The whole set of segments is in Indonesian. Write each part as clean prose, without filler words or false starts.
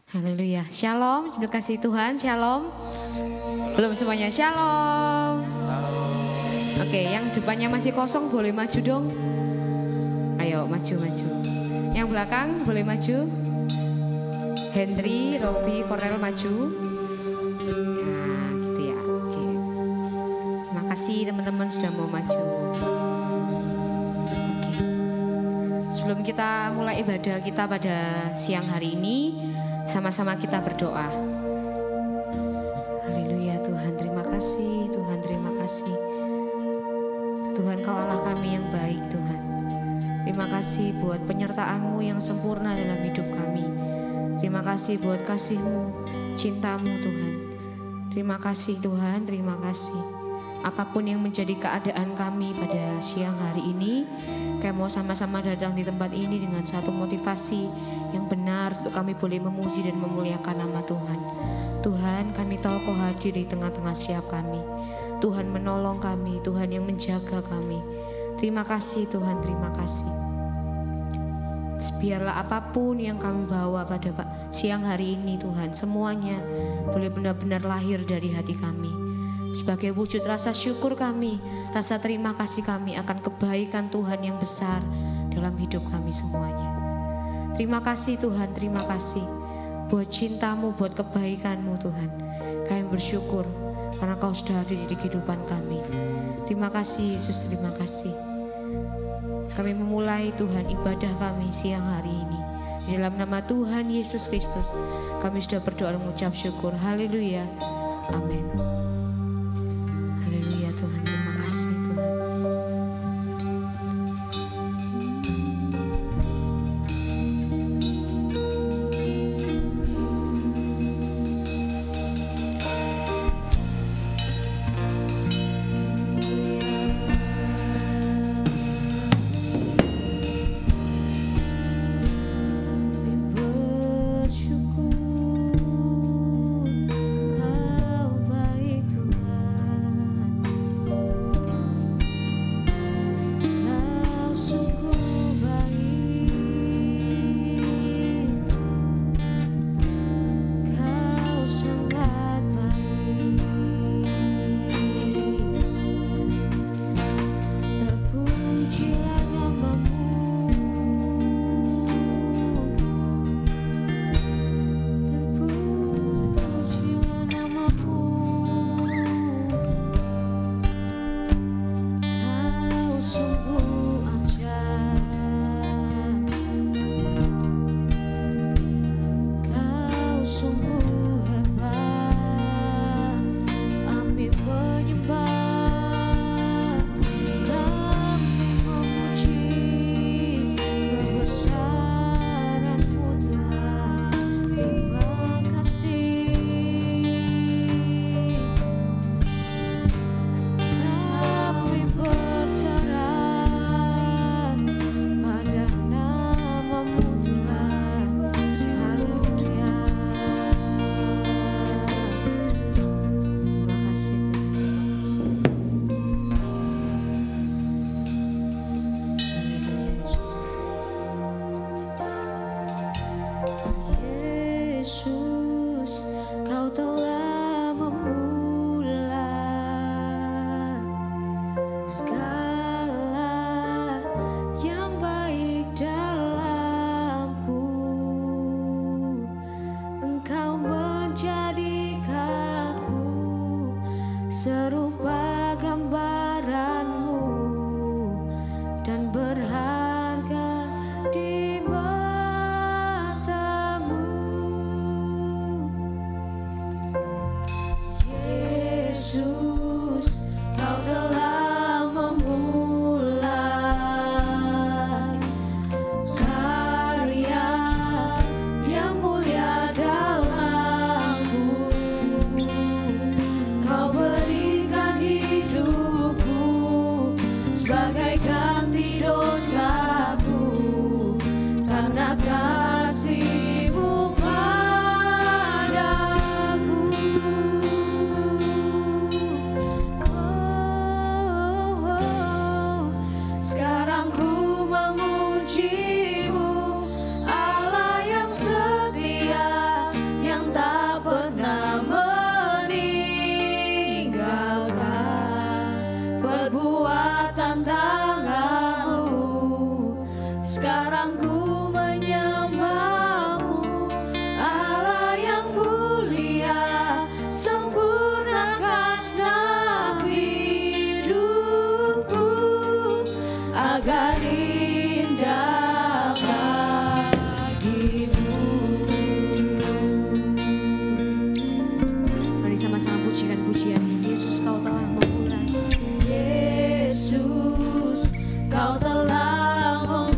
Haleluya. Shalom, terima kasih Tuhan. Shalom. Belum semuanya. Shalom. Oke, yang depannya masih kosong boleh maju dong. Ayo maju. Yang belakang boleh maju. Henry, Robi, Kornel maju. Nah, gitu ya. Oke. Terima kasih teman-teman sudah mau maju. Oke. Sebelum kita mulai ibadah kita pada siang hari ini, sama-sama kita berdoa. Haleluya Tuhan, terima kasih. Tuhan, terima kasih. Tuhan, Kau Allah kami yang baik Tuhan. Terima kasih buat penyertaan-Mu yang sempurna dalam hidup kami. Terima kasih buat kasih-Mu, cinta-Mu Tuhan. Terima kasih Tuhan, terima kasih. Apapun yang menjadi keadaan kami pada siang hari ini, kami mau sama-sama datang di tempat ini dengan satu motivasi yang benar untuk kami boleh memuji dan memuliakan nama Tuhan. Tuhan, kami tahu Kau hadir di tengah-tengah setiap kami. Tuhan menolong kami, Tuhan yang menjaga kami. Terima kasih Tuhan, terima kasih. Biarlah apapun yang kami bawa pada siang hari ini Tuhan, semuanya boleh benar-benar lahir dari hati kami. Sebagai wujud rasa syukur kami, rasa terima kasih kami akan kebaikan Tuhan yang besar dalam hidup kami semuanya. Terima kasih Tuhan, terima kasih buat cinta-Mu, buat kebaikan-Mu Tuhan. Kami bersyukur karena Kau sudah hadir di kehidupan kami. Terima kasih Yesus, terima kasih. Kami memulai Tuhan ibadah kami siang hari ini. Di dalam nama Tuhan Yesus Kristus kami sudah berdoa dan mengucap syukur. Haleluya, amin. Haleluya Tuhan, terima kasih Tuhan. Bersyukur Kau baik sekarang ku menyembahmu, Allah yang mulia, sempurnakan segenap hidupku agar indah bagimu. Mari sama-sama pujikan pujian. Yesus, kau telah memulai. Yesus, kau telah memulai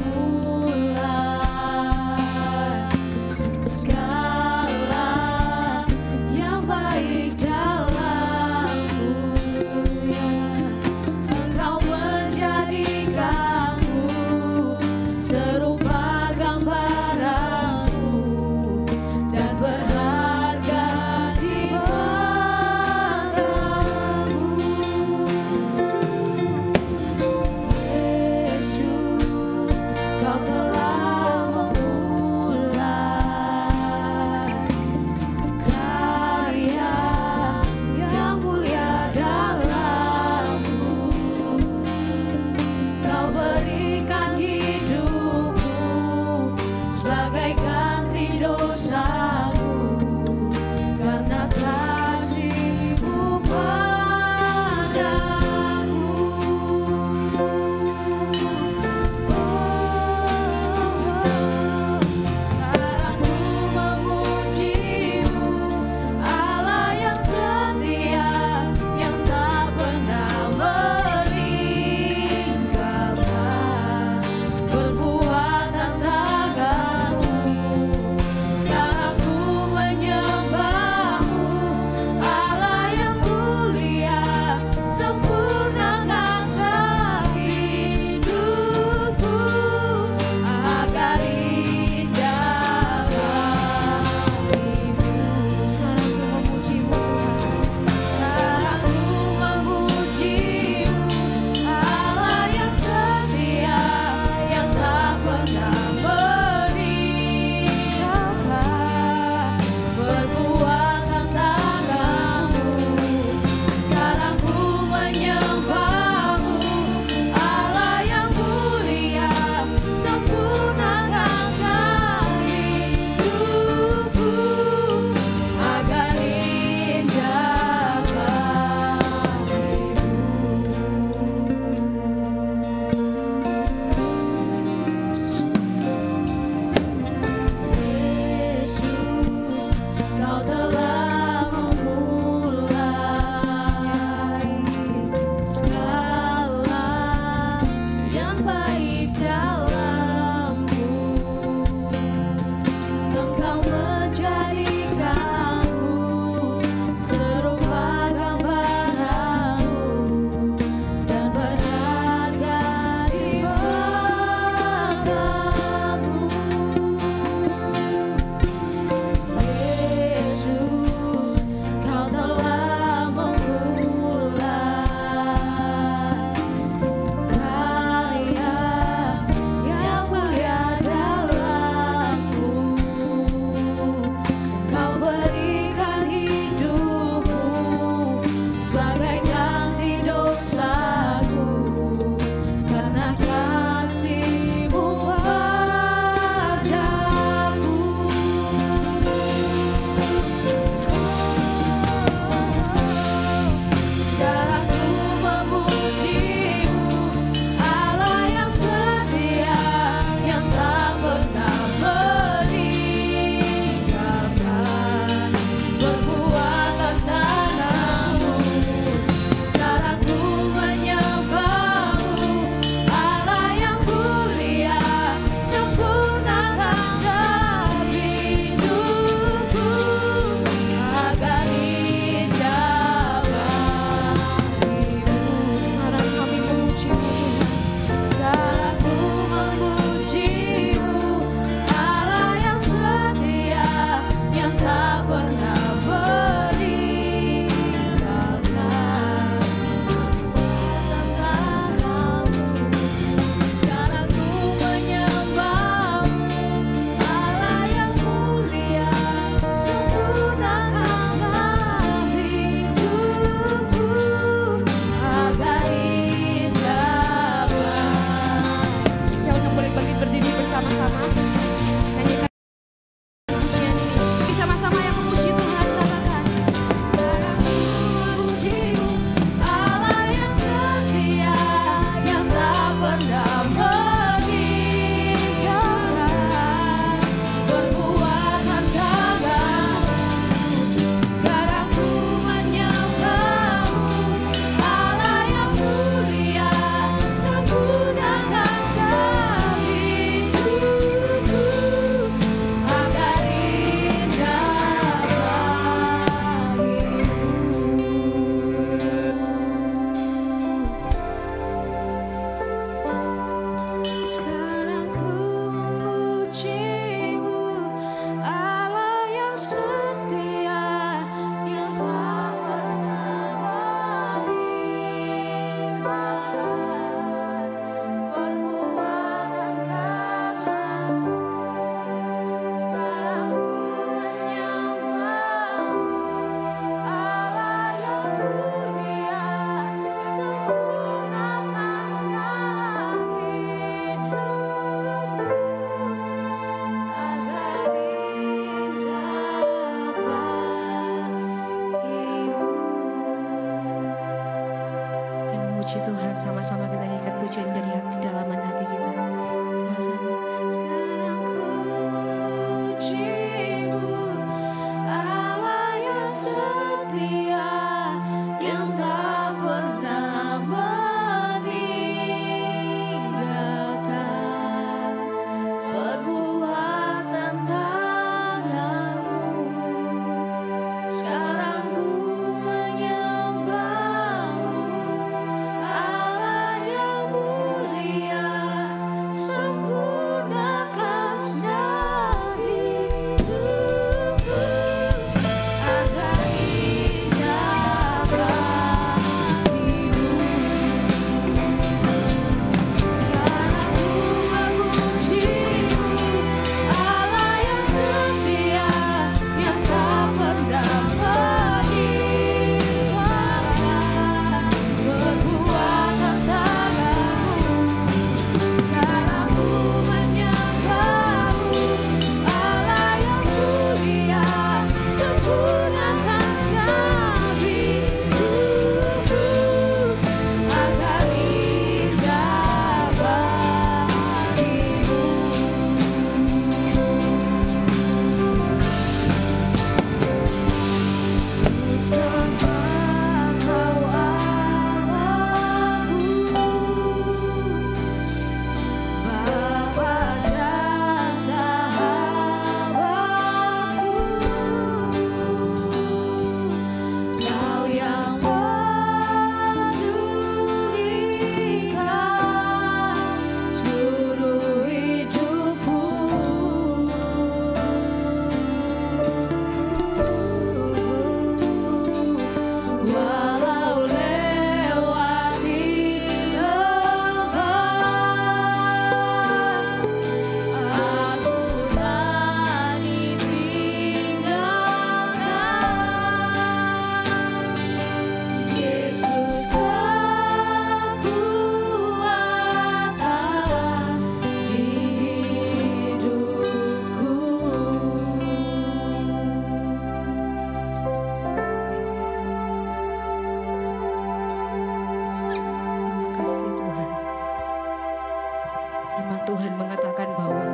menyatakan bahwa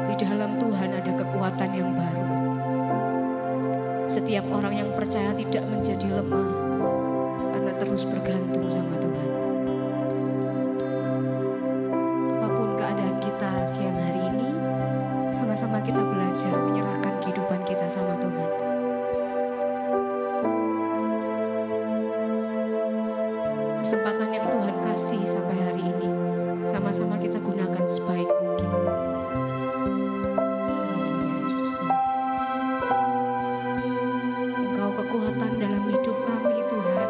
di dalam Tuhan ada kekuatan yang baru. Setiap orang yang percaya tidak menjadi lemah karena terus bergantung sama Tuhan. Apapun keadaan kita siang hari ini, sama-sama kita belajar menyerahkan kehidupan kita sama Tuhan. Kesempatan yang Tuhan kasih sampai hari ini, sama-sama kita gunakan sebaik mungkin. Haleluya, Yesus Tuhan. Engkau kekuatan dalam hidup kami Tuhan.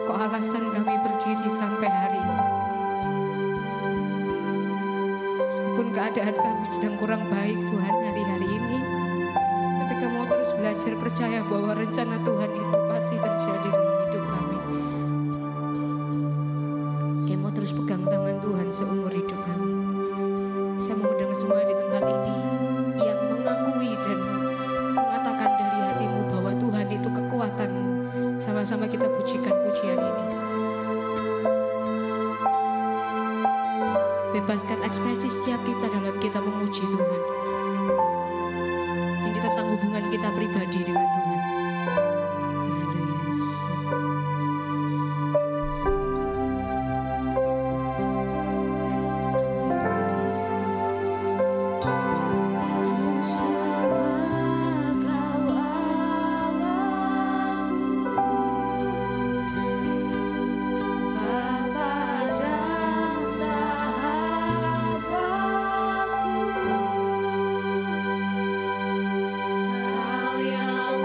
Kau alasan kami berdiri sampai hari ini. Meskipun keadaan kami sedang kurang baik Tuhan hari-hari ini, tapi kami mau terus belajar percaya bahwa rencana Tuhan itu pasti terjadi dalam hidup kami. Kami mau terus pegang tangan Tuhan seumur hidup kami. Saya mengundang semua di tempat ini yang mengakui dan mengatakan dari hatimu bahwa Tuhan itu kekuatanmu. Sama-sama kita pujikan pujian ini. Bebaskan ekspresi setiap kita dalam kita memuji Tuhan. Ini tentang hubungan kita pribadi dengan Tuhan. Haleluya, Yesus Tuhan. Kau yang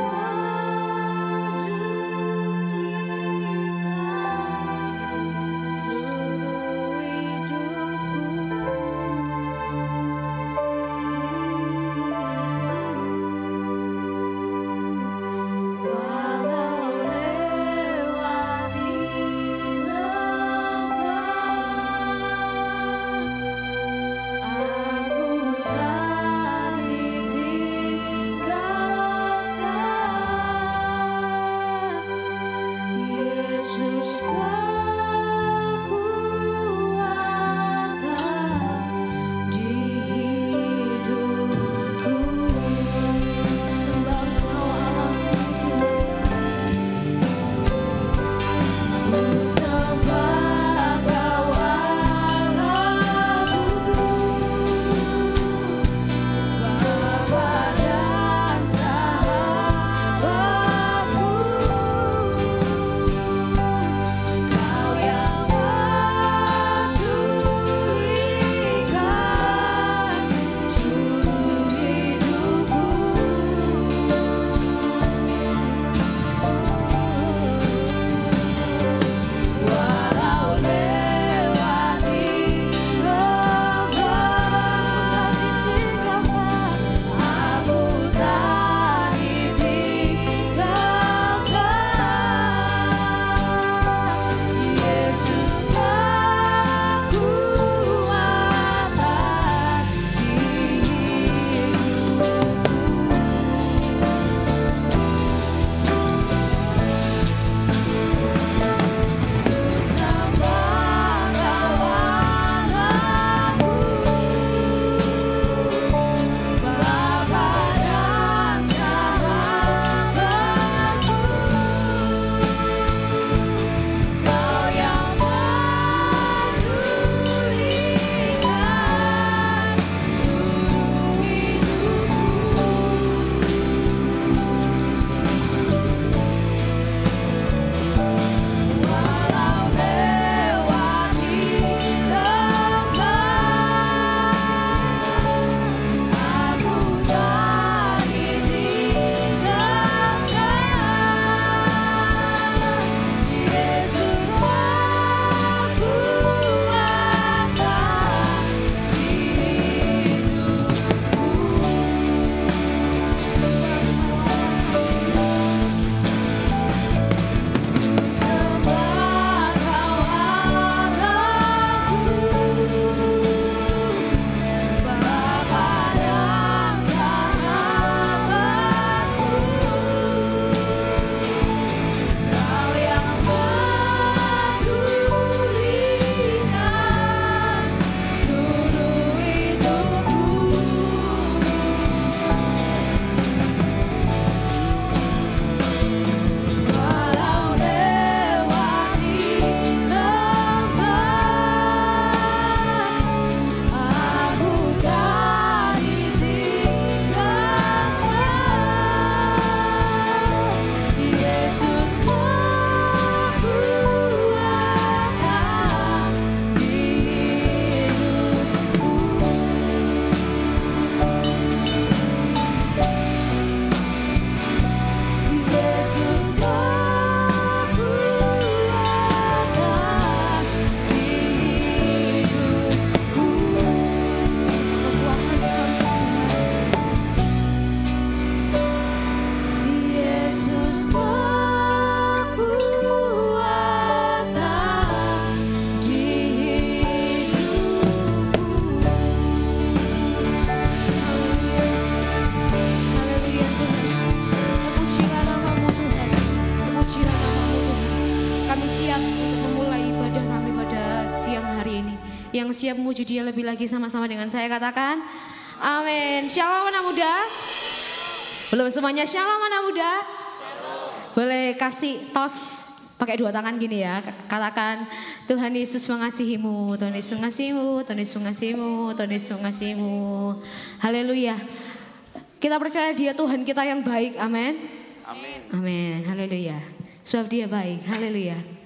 yang siap memuji Dia lebih lagi sama-sama dengan saya katakan amin. Shalom anak muda. Belum semuanya shalom anak muda. Boleh kasih tos pakai dua tangan gini ya. Katakan Tuhan Yesus mengasihimu, Tuhan Yesus mengasihimu, Tuhan Yesus mengasihimu, Tuhan Yesus mengasihimu. Haleluya. Kita percaya Dia Tuhan kita yang baik. Amin. Amin. Amin. Haleluya. Sebab Dia baik. Haleluya.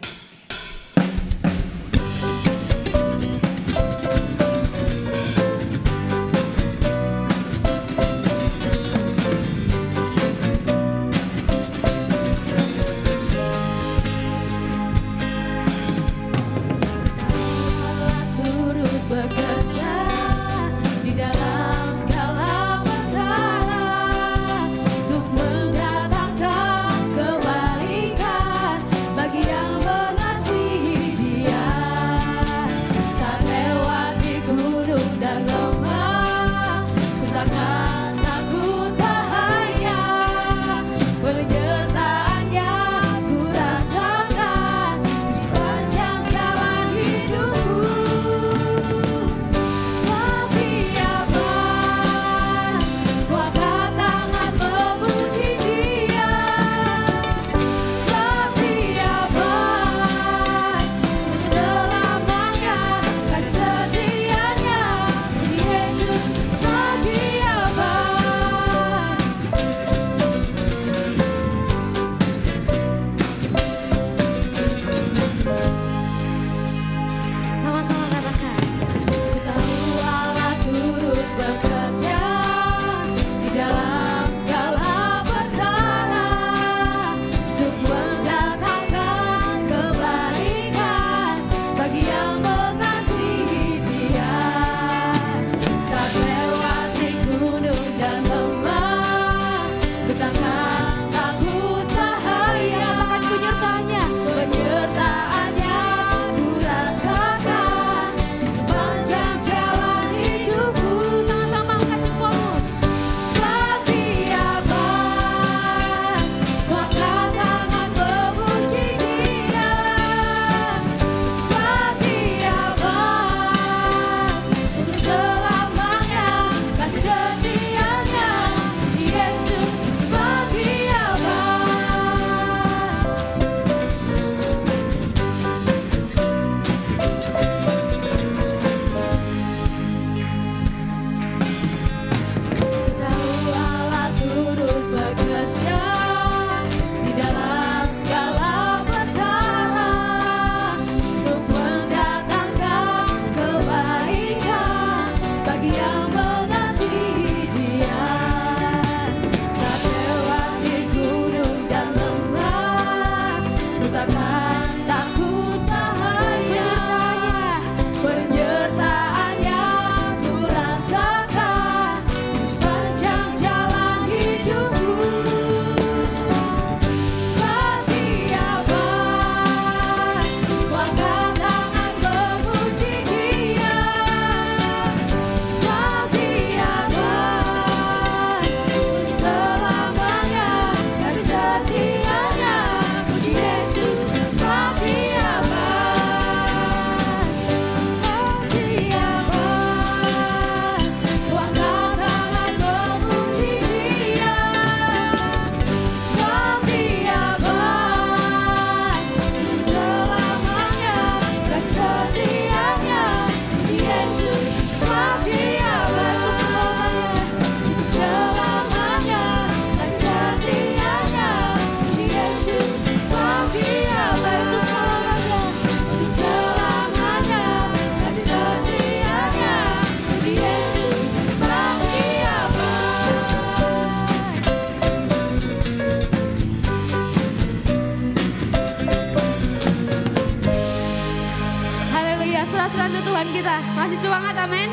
Tuhan kita. Masih semangat, amin?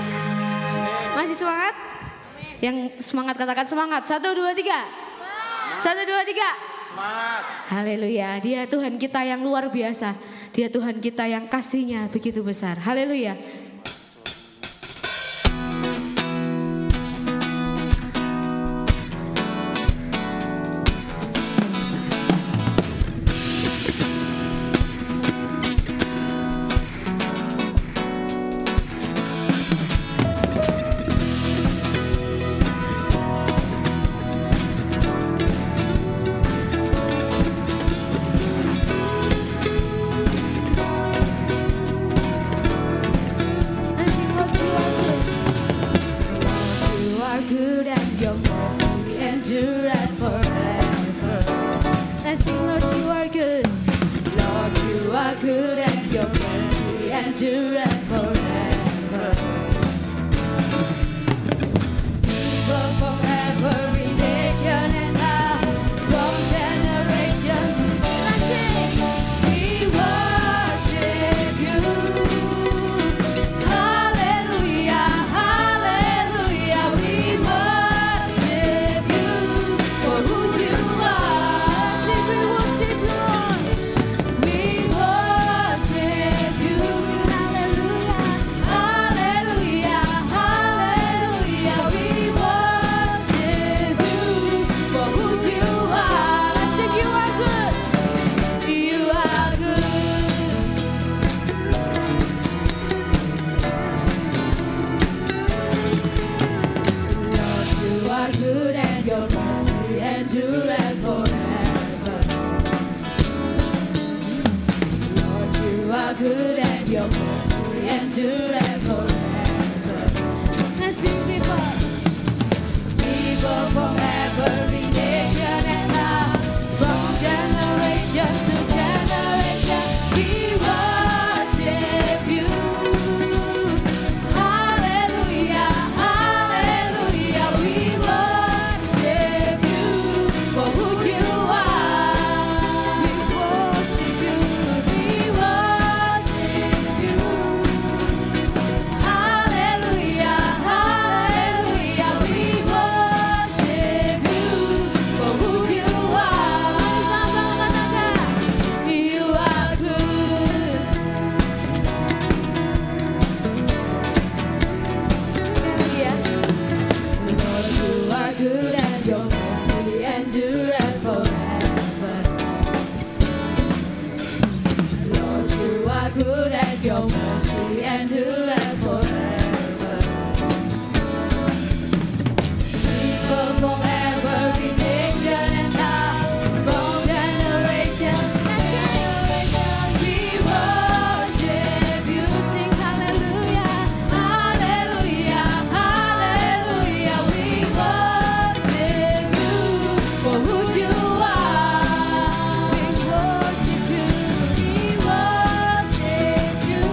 Masih semangat? Yang semangat katakan semangat. 1, 2, 3. 1, 2, 3. Semangat. Haleluya. Dia Tuhan kita yang luar biasa. Dia Tuhan kita yang kasih-Nya begitu besar. Haleluya. good and your mercy endureth forever. Let's sing, Lord, you are good. Lord, you are good and your mercy endureth forever. People from every nation and now, from generation, let's sing, we worship you. Hallelujah, hallelujah, we worship you for who you are. Sing, we worship you, Lord. We worship you. Hallelujah, hallelujah, hallelujah, we worship you for who you are. Let's sing, you are good. You are good. Lord, you are good and your mercy endureth forever. Lord, you are good and your mercy endureth forever. Let's sing, people. People from every nation and now, from generation to generation, we worship you. Hallelujah, hallelujah, we worship you for who you are. We worship you, we worship you. Hallelujah, hallelujah, we worship you for who you are. Sama-sama katakan, you are good. Sekali ya. Lord, you are good and your mercy endureth forever. Lord, you are good and your mercy endureth forever. People from every nation and now, from generation to generation, we worship you. Sing hallelujah, hallelujah, hallelujah, we worship you for who you are. We worship you, we worship you.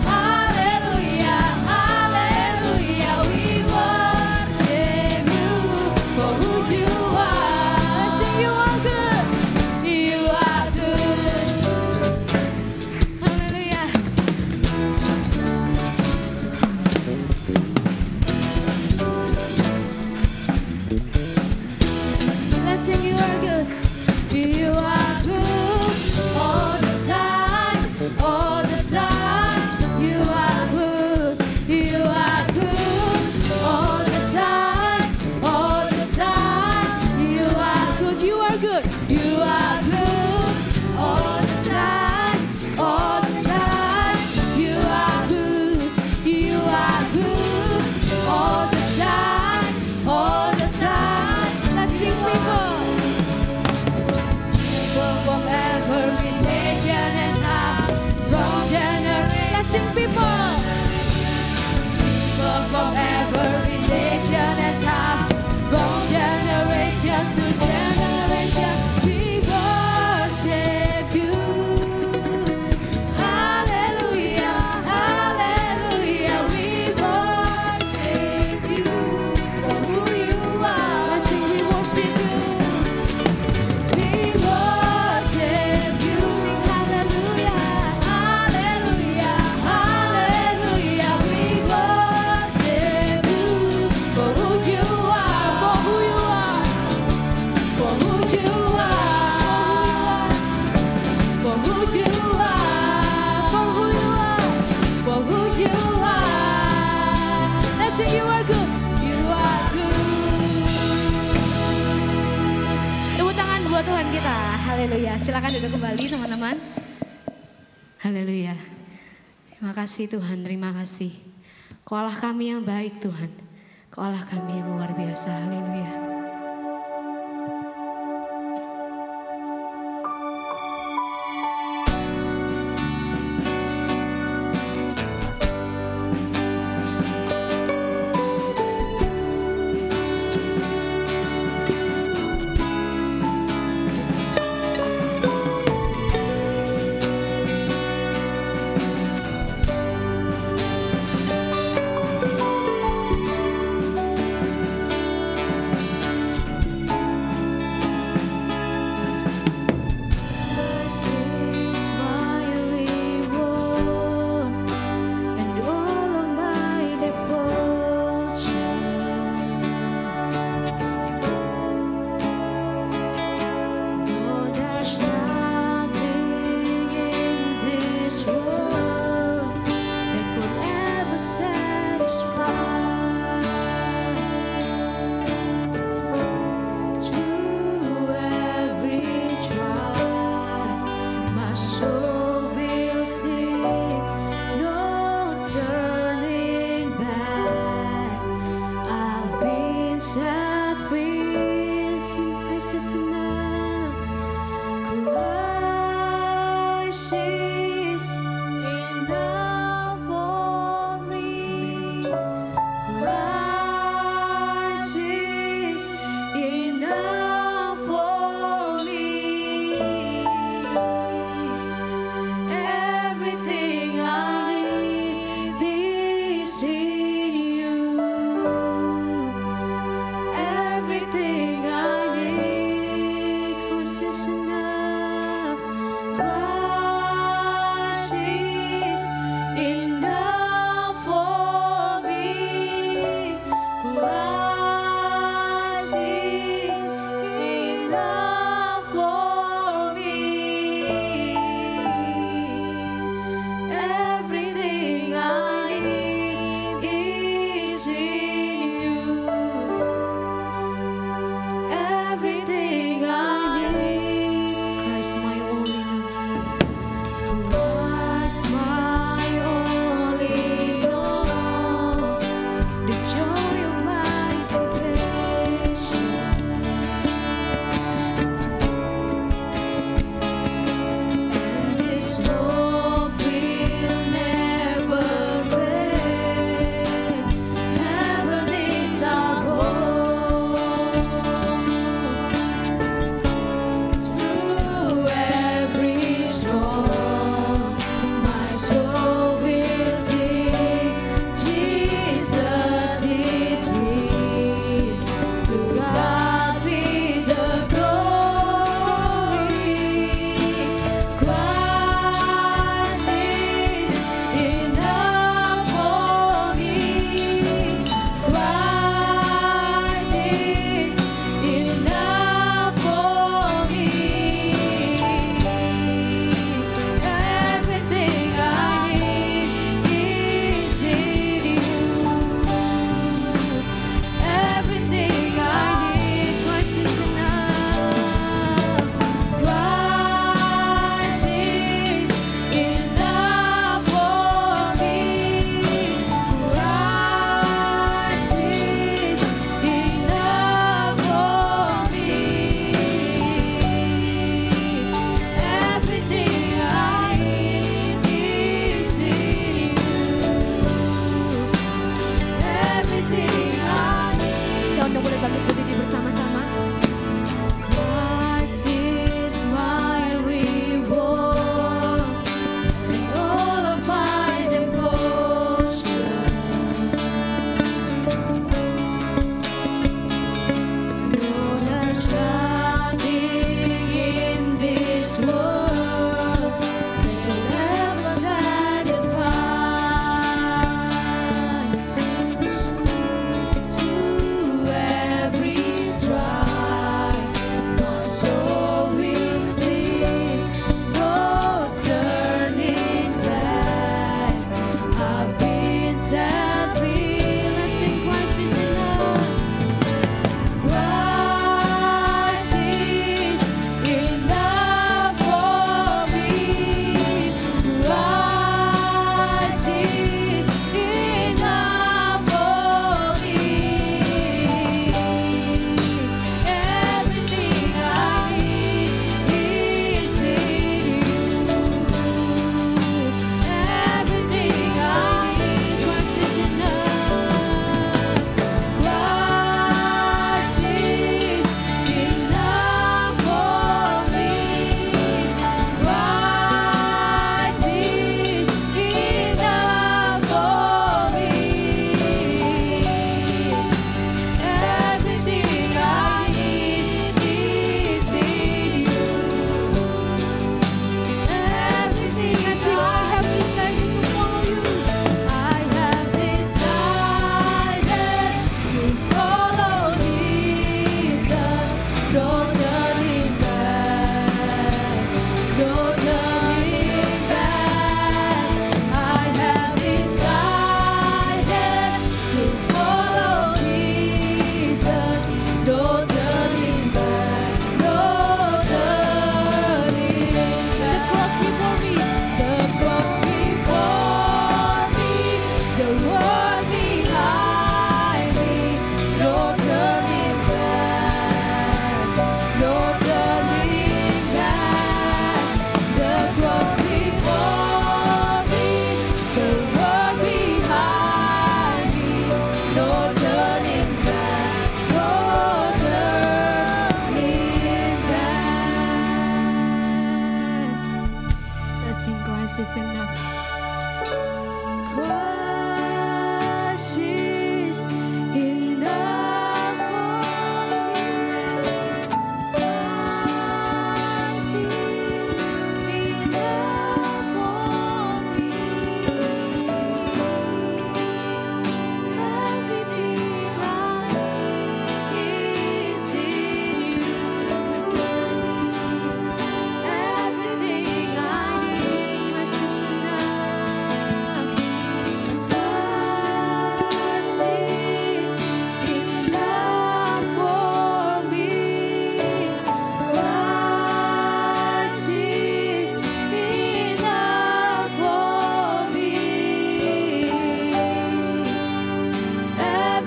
Hallelujah, hallelujah, we worship you for who you are. Let's sing, you are good, you are good. Hallelujah. Let's sing, you are good. You are good all the time, all the time. You are good, you are good all the time, all the time. You are good, you are good, you are good all the time, all the time. You are good, you are good all the time, all the time. Let's sing, people. People from every nation and now, from generation. Let's sing, people. People from every nation and now, from generation to generation, we worship you. Hallelujah, hallelujah, we worship you for who you are. Let's sing, we worship you. We worship you. Sing hallelujah, hallelujah, hallelujah. We worship you for who you are, for who you are, for who you are, for who you are, for who you are, for who you are. Let's sing, you are good, you are good. Tepuk tangan buat Tuhan kita. Haleluya. Silakan duduk kembali, teman-teman. Haleluya. Terima kasih Tuhan, terima kasih. Kau Allah kami yang baik Tuhan. Kau Allah kami yang luar biasa. Haleluya.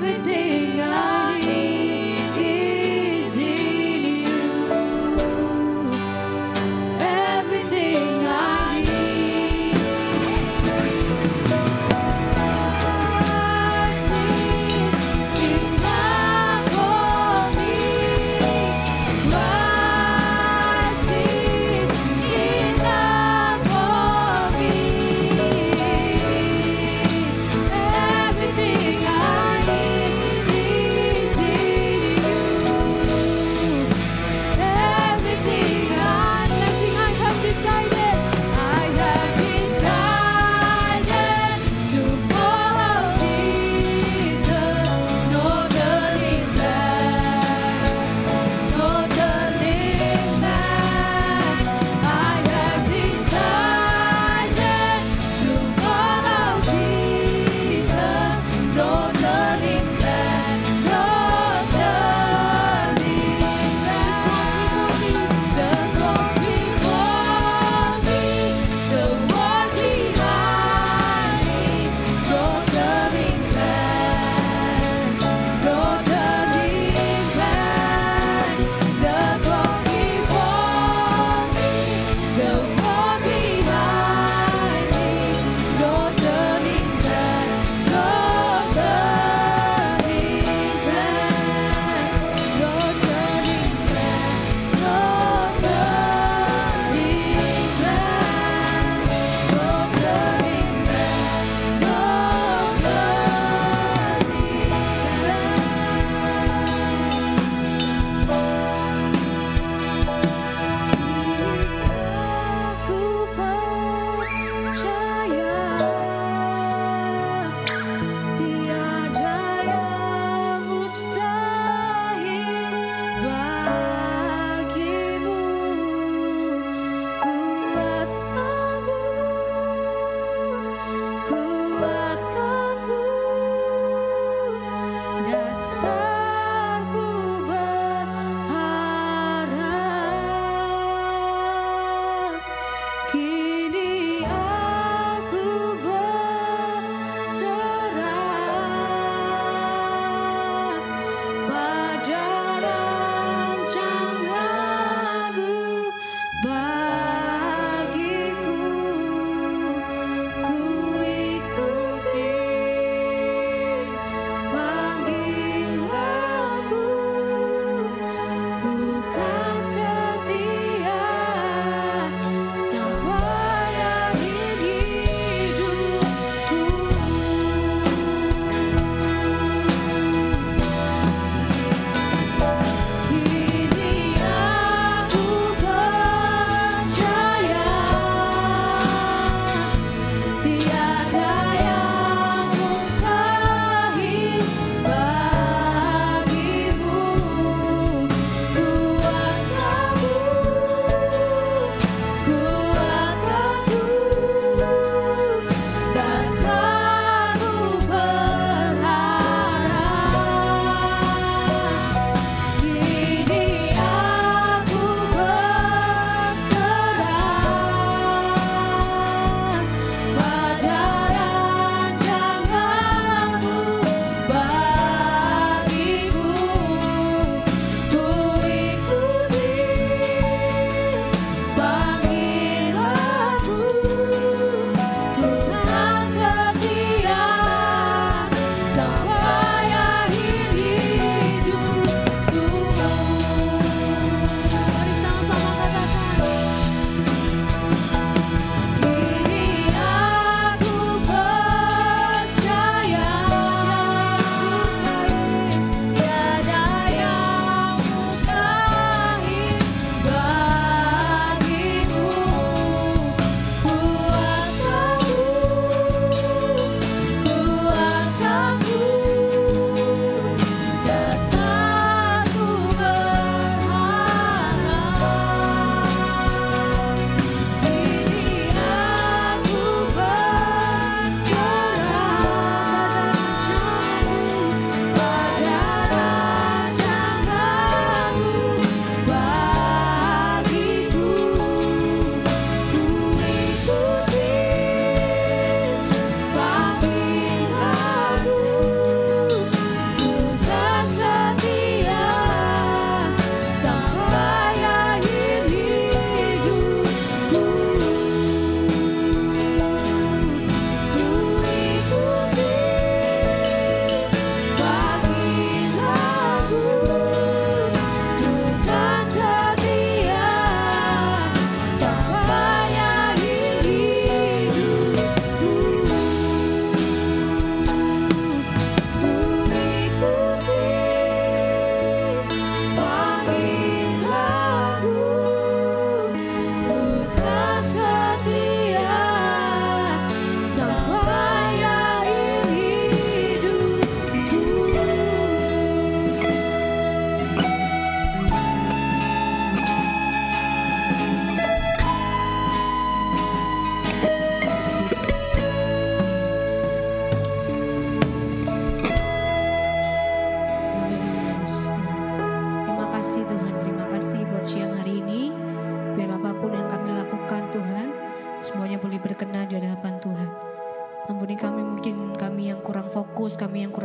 Everything I need is in you. Everything I need. Everything I need.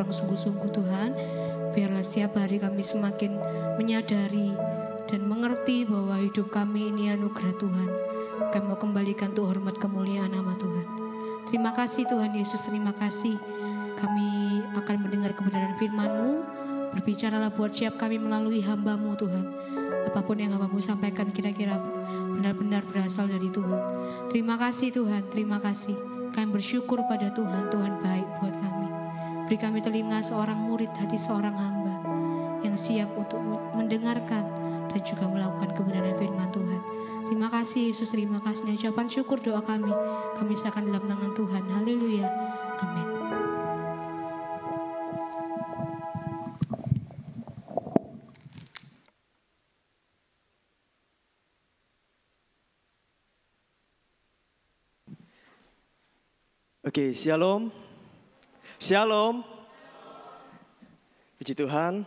orang sungguh-sungguh Tuhan. Biarlah setiap hari kami semakin menyadari dan mengerti bahwa hidup kami ini anugerah Tuhan. Kami mau kembalikan untuk hormat kemuliaan nama Tuhan. Terima kasih Tuhan Yesus, terima kasih. Kami akan mendengar kebenaran firman-Mu. Berbicaralah buat siap kami melalui hamba-Mu Tuhan. Apapun yang hamba-Mu sampaikan kira-kira benar-benar berasal dari Tuhan. Terima kasih Tuhan, terima kasih. Kami bersyukur pada Tuhan, Tuhan baik buat kami. Beri kami telinga seorang murid, hati seorang hamba yang siap untuk mendengarkan dan juga melakukan kebenaran firman Tuhan. Terima kasih Yesus, terima kasih. Ucapan syukur doa kami serahkan dalam tangan Tuhan. Haleluya, amin. Oke, shalom. Shalom. Puji Tuhan.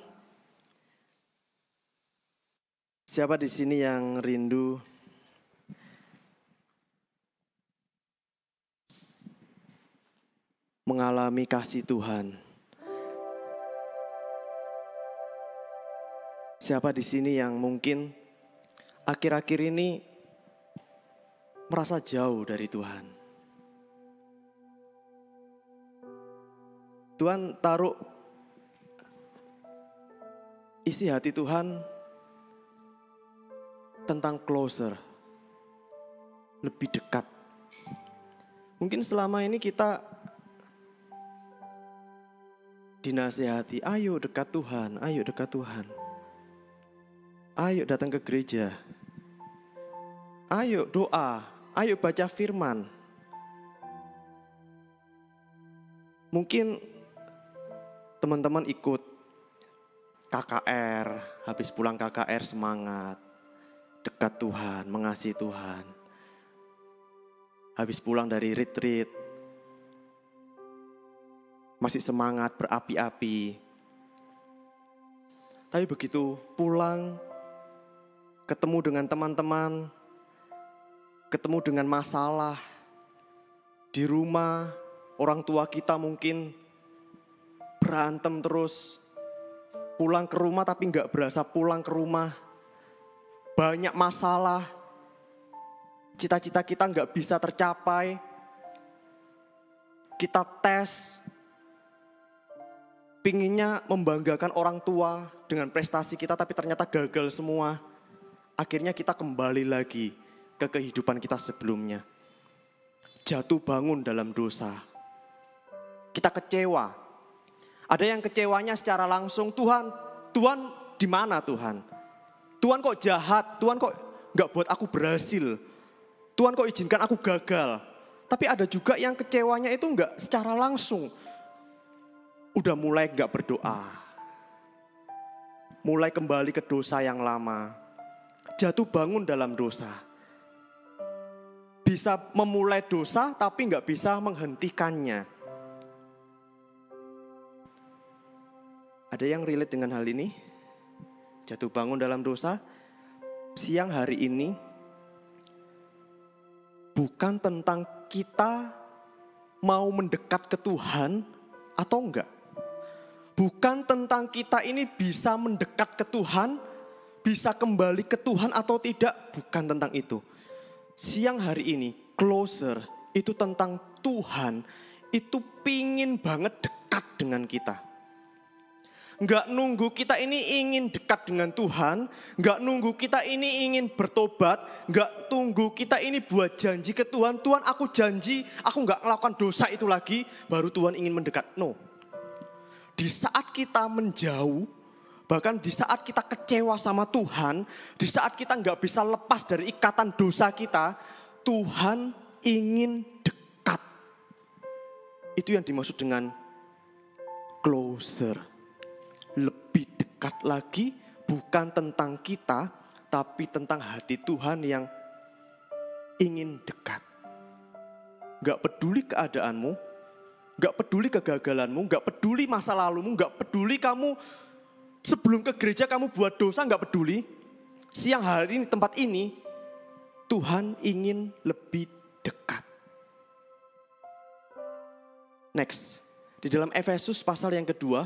Siapa di sini yang rindu mengalami kasih Tuhan? Siapa di sini yang mungkin akhir-akhir ini merasa jauh dari Tuhan? Tuhan taruh isi hati Tuhan tentang closer, lebih dekat. Mungkin selama ini kita dinasihati, ayo dekat Tuhan, ayo dekat Tuhan. Ayo datang ke gereja. Ayo doa, ayo baca firman. Mungkin teman-teman ikut KKR, habis pulang KKR semangat, dekat Tuhan, mengasihi Tuhan. Habis pulang dari retreat, masih semangat, berapi-api. Tapi begitu pulang, ketemu dengan teman-teman, ketemu dengan masalah, di rumah, orang tua kita mungkin berantem terus, pulang ke rumah tapi gak berasa pulang ke rumah. Banyak masalah, cita-cita kita gak bisa tercapai. Kita tes, pinginnya membanggakan orang tua dengan prestasi kita tapi ternyata gagal semua. Akhirnya kita kembali lagi ke kehidupan kita sebelumnya. Jatuh bangun dalam dosa. Kita kecewa. Ada yang kecewanya secara langsung, Tuhan di mana Tuhan? Tuhan kok jahat, Tuhan kok gak buat aku berhasil. Tuhan kok izinkan aku gagal. Tapi ada juga yang kecewanya itu gak secara langsung. Udah mulai gak berdoa. Mulai kembali ke dosa yang lama. Jatuh bangun dalam dosa. Bisa memulai dosa tapi gak bisa menghentikannya. Ada yang relate dengan hal ini? Jatuh bangun dalam dosa. Siang hari ini bukan tentang kita mau mendekat ke Tuhan atau enggak. Bukan tentang kita ini bisa mendekat ke Tuhan, bisa kembali ke Tuhan atau tidak. Bukan tentang itu. Siang hari ini, closer, itu tentang Tuhan. Itu pingin banget dekat dengan kita. Enggak nunggu kita ini ingin dekat dengan Tuhan, enggak nunggu kita ini ingin bertobat, enggak tunggu kita ini buat janji ke Tuhan. Tuhan aku janji, aku enggak melakukan dosa itu lagi, baru Tuhan ingin mendekat. No. Di saat kita menjauh, bahkan di saat kita kecewa sama Tuhan, di saat kita enggak bisa lepas dari ikatan dosa kita, Tuhan ingin dekat. Itu yang dimaksud dengan closer. Lebih dekat lagi, bukan tentang kita, tapi tentang hati Tuhan yang ingin dekat. Gak peduli keadaanmu, gak peduli kegagalanmu, gak peduli masa lalumu, gak peduli kamu sebelum ke gereja kamu buat dosa, gak peduli. Siang hari ini, tempat ini, Tuhan ingin lebih dekat. Next, Di dalam Efesus pasal yang kedua,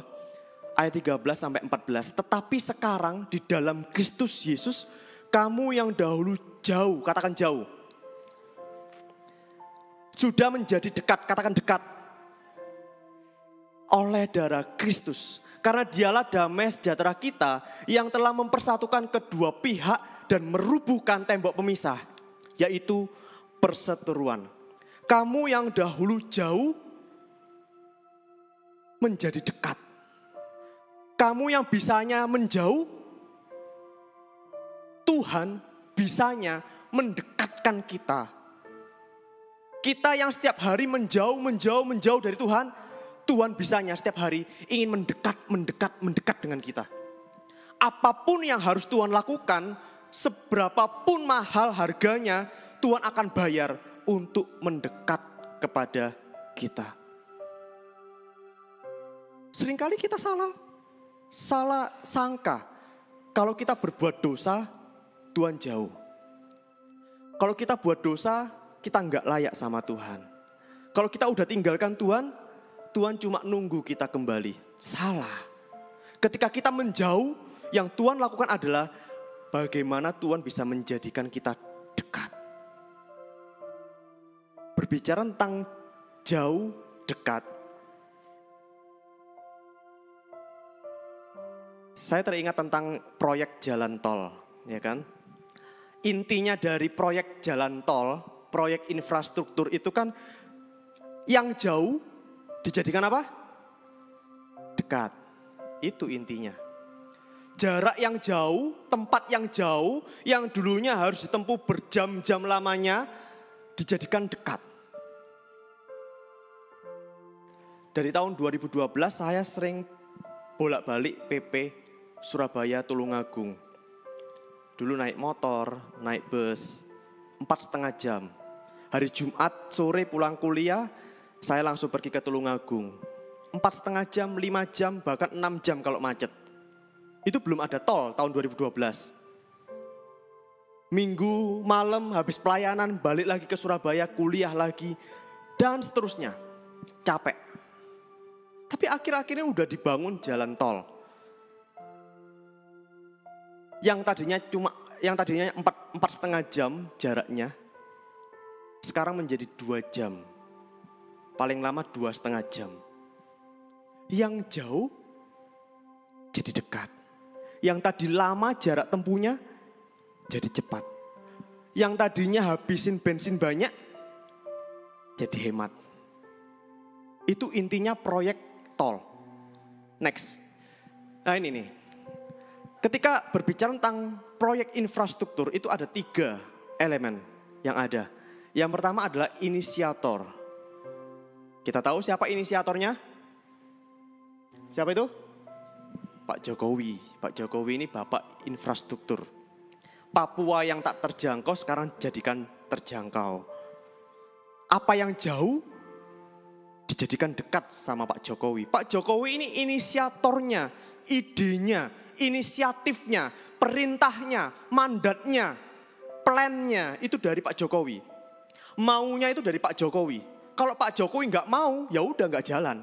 ayat 13 sampai 14. Tetapi sekarang di dalam Kristus Yesus, kamu yang dahulu jauh, katakan jauh, sudah menjadi dekat, katakan dekat, oleh darah Kristus. Karena dialah damai sejahtera kita yang telah mempersatukan kedua pihak dan merubuhkan tembok pemisah, yaitu perseteruan. Kamu yang dahulu jauh menjadi dekat. Kamu yang bisanya menjauh, Tuhan bisanya mendekatkan kita. Kita yang setiap hari menjauh dari Tuhan, Tuhan bisanya setiap hari ingin mendekat dengan kita. Apapun yang harus Tuhan lakukan, seberapapun mahal harganya, Tuhan akan bayar untuk mendekat kepada kita. Seringkali kita salah sangka. Kalau kita berbuat dosa, Tuhan jauh. Kalau kita buat dosa, kita nggak layak sama Tuhan. Kalau kita udah tinggalkan Tuhan, Tuhan cuma nunggu kita kembali. Salah. Ketika kita menjauh, yang Tuhan lakukan adalah bagaimana Tuhan bisa menjadikan kita dekat. Berbicara tentang jauh, dekat. Saya teringat tentang proyek jalan tol, ya kan? Intinya dari proyek jalan tol, proyek infrastruktur itu kan yang jauh dijadikan apa? Dekat. Itu intinya. Jarak yang jauh, tempat yang jauh, yang dulunya harus ditempuh berjam-jam lamanya, dijadikan dekat. Dari tahun 2012 saya sering bolak-balik PP Surabaya Tulungagung. Dulu naik motor, naik bus, 4,5 jam. Hari Jumat sore pulang kuliah, saya langsung pergi ke Tulungagung. 4,5 jam, 5 jam, bahkan 6 jam kalau macet. Itu belum ada tol tahun 2012. Minggu malam habis pelayanan, balik lagi ke Surabaya, kuliah lagi, dan seterusnya. Capek. Tapi akhir-akhirnya udah dibangun jalan tol. Yang tadinya 4,5 jam jaraknya, sekarang menjadi 2 jam. Paling lama 2,5 jam. Yang jauh jadi dekat. Yang tadi lama jarak tempuhnya jadi cepat. Yang tadinya habisin bensin banyak jadi hemat. Itu intinya proyek tol. Next. Nah ini nih. Ketika berbicara tentang proyek infrastruktur itu ada 3 elemen yang ada. Yang pertama adalah inisiator. Kita tahu siapa inisiatornya? Siapa itu? Pak Jokowi. Pak Jokowi ini bapak infrastruktur. Papua yang tak terjangkau sekarang jadikan terjangkau. Apa yang jauh dijadikan dekat sama Pak Jokowi. Pak Jokowi ini inisiatornya, idenya, inisiatifnya, perintahnya, mandatnya, plannya itu dari Pak Jokowi. Maunya itu dari Pak Jokowi. Kalau Pak Jokowi nggak mau, ya udah nggak jalan.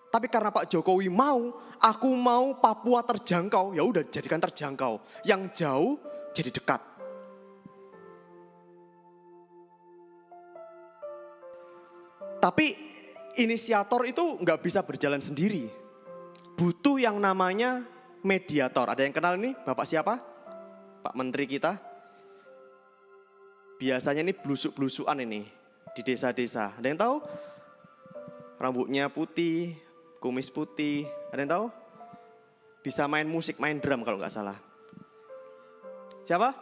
Tapi karena Pak Jokowi mau, aku mau Papua terjangkau, ya udah jadikan terjangkau. Yang jauh jadi dekat. Tapi inisiator itu nggak bisa berjalan sendiri. Butuh yang namanya mediator. Ada yang kenal ini? Bapak siapa? Pak Menteri kita. Biasanya ini blusuk-blusukan ini di desa-desa. Ada yang tahu? Rambutnya putih, kumis putih. Ada yang tahu? Bisa main musik, main drum kalau nggak salah. Siapa?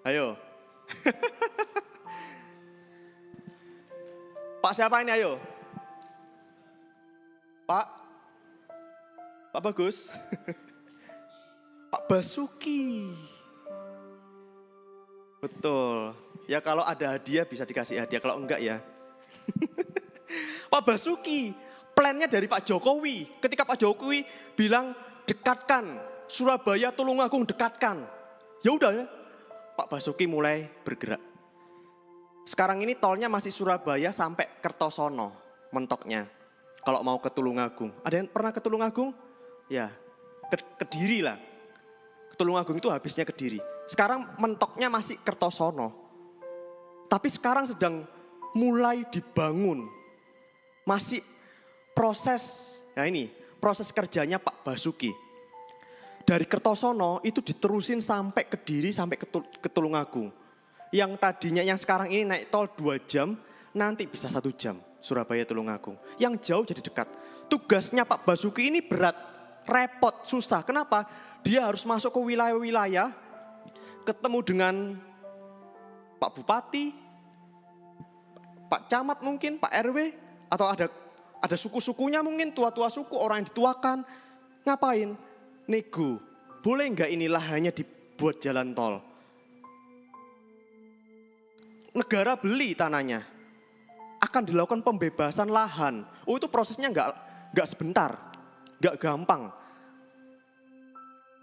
Ayo. Pak siapa ini? Ayo. Pak Bagus. Pak Basuki. Betul. Ya kalau ada hadiah bisa dikasih hadiah, kalau enggak ya. Pak Basuki, plannya dari Pak Jokowi. Ketika Pak Jokowi bilang dekatkan Surabaya Tulungagung, dekatkan. Ya udah ya. Pak Basuki mulai bergerak. Sekarang ini tolnya masih Surabaya sampai Kertosono mentoknya. Kalau mau ke Tulungagung. Ada yang pernah ke Tulungagung? Ya, Kediri lah. Tulungagung itu habisnya Kediri. Sekarang mentoknya masih Kertosono. Tapi sekarang sedang mulai dibangun. Masih proses, nah ini proses kerjanya Pak Basuki. Dari Kertosono itu diterusin sampai Kediri, sampai ke Tulungagung. Yang tadinya, yang sekarang ini naik tol 2 jam, nanti bisa 1 jam. Surabaya Tulungagung. Yang jauh jadi dekat. Tugasnya Pak Basuki ini berat, repot, susah. Kenapa? Dia harus masuk ke wilayah-wilayah, ketemu dengan Pak Bupati, Pak Camat mungkin, Pak RW, atau ada suku-sukunya mungkin, tua-tua suku, orang yang dituakan. Ngapain? Nego. Boleh enggak inilah hanya dibuat jalan tol? Negara beli tanahnya. Akan dilakukan pembebasan lahan. Oh, itu prosesnya enggak sebentar, enggak gampang.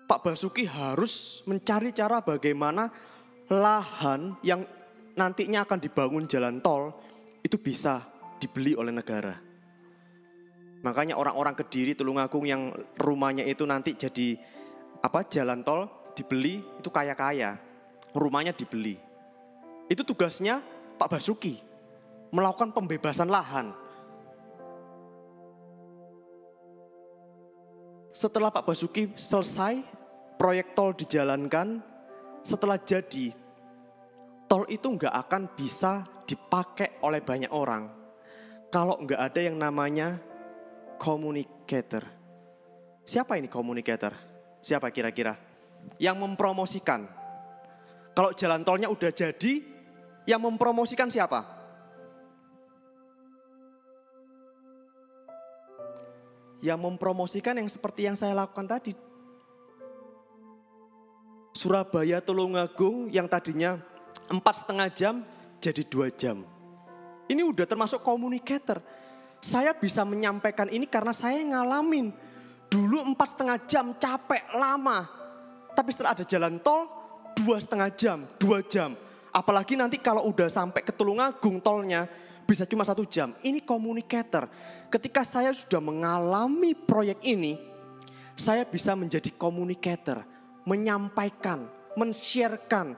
Pak Basuki harus mencari cara bagaimana lahan yang nantinya akan dibangun jalan tol itu bisa dibeli oleh negara. Makanya orang-orang Kediri, Tulungagung yang rumahnya itu nanti jadi jalan tol dibeli, itu kaya-kaya. Rumahnya dibeli. Itu tugasnya Pak Basuki. Melakukan pembebasan lahan. Setelah Pak Basuki selesai, proyek tol dijalankan, setelah jadi, tol itu nggak akan bisa dipakai oleh banyak orang. Kalau nggak ada yang namanya communicator. Siapa ini communicator? Siapa kira-kira? Yang mempromosikan. Kalau jalan tolnya udah jadi, yang mempromosikan siapa? Yang mempromosikan yang seperti yang saya lakukan tadi. Surabaya Tulungagung yang tadinya 4,5 jam jadi 2 jam. Ini udah termasuk communicator. Saya bisa menyampaikan ini karena saya ngalamin. Dulu 4,5 jam capek lama. Tapi setelah ada jalan tol 2,5 jam, 2 jam. Apalagi nanti kalau udah sampai ke Tulungagung tolnya bisa cuma 1 jam. Ini communicator. Ketika saya sudah mengalami proyek ini, saya bisa menjadi communicator. Menyampaikan, men-sharekan,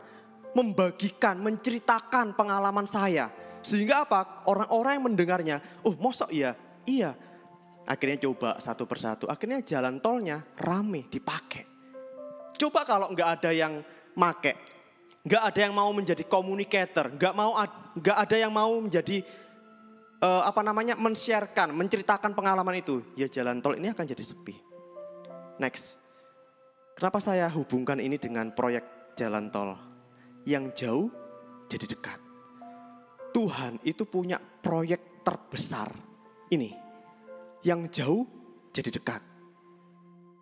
membagikan, menceritakan pengalaman saya. Sehingga apa? Orang-orang yang mendengarnya, oh mosok ya? Iya. Akhirnya coba satu persatu. Akhirnya jalan tolnya rame, dipakai. Coba kalau nggak ada yang make, nggak ada yang mau menjadi communicator, nggak ada yang mau menjadi men-sharekan, menceritakan pengalaman itu, ya jalan tol ini akan jadi sepi. Next, kenapa saya hubungkan ini dengan proyek jalan tol? Yang jauh jadi dekat. Tuhan itu punya proyek terbesar ini. Yang jauh jadi dekat.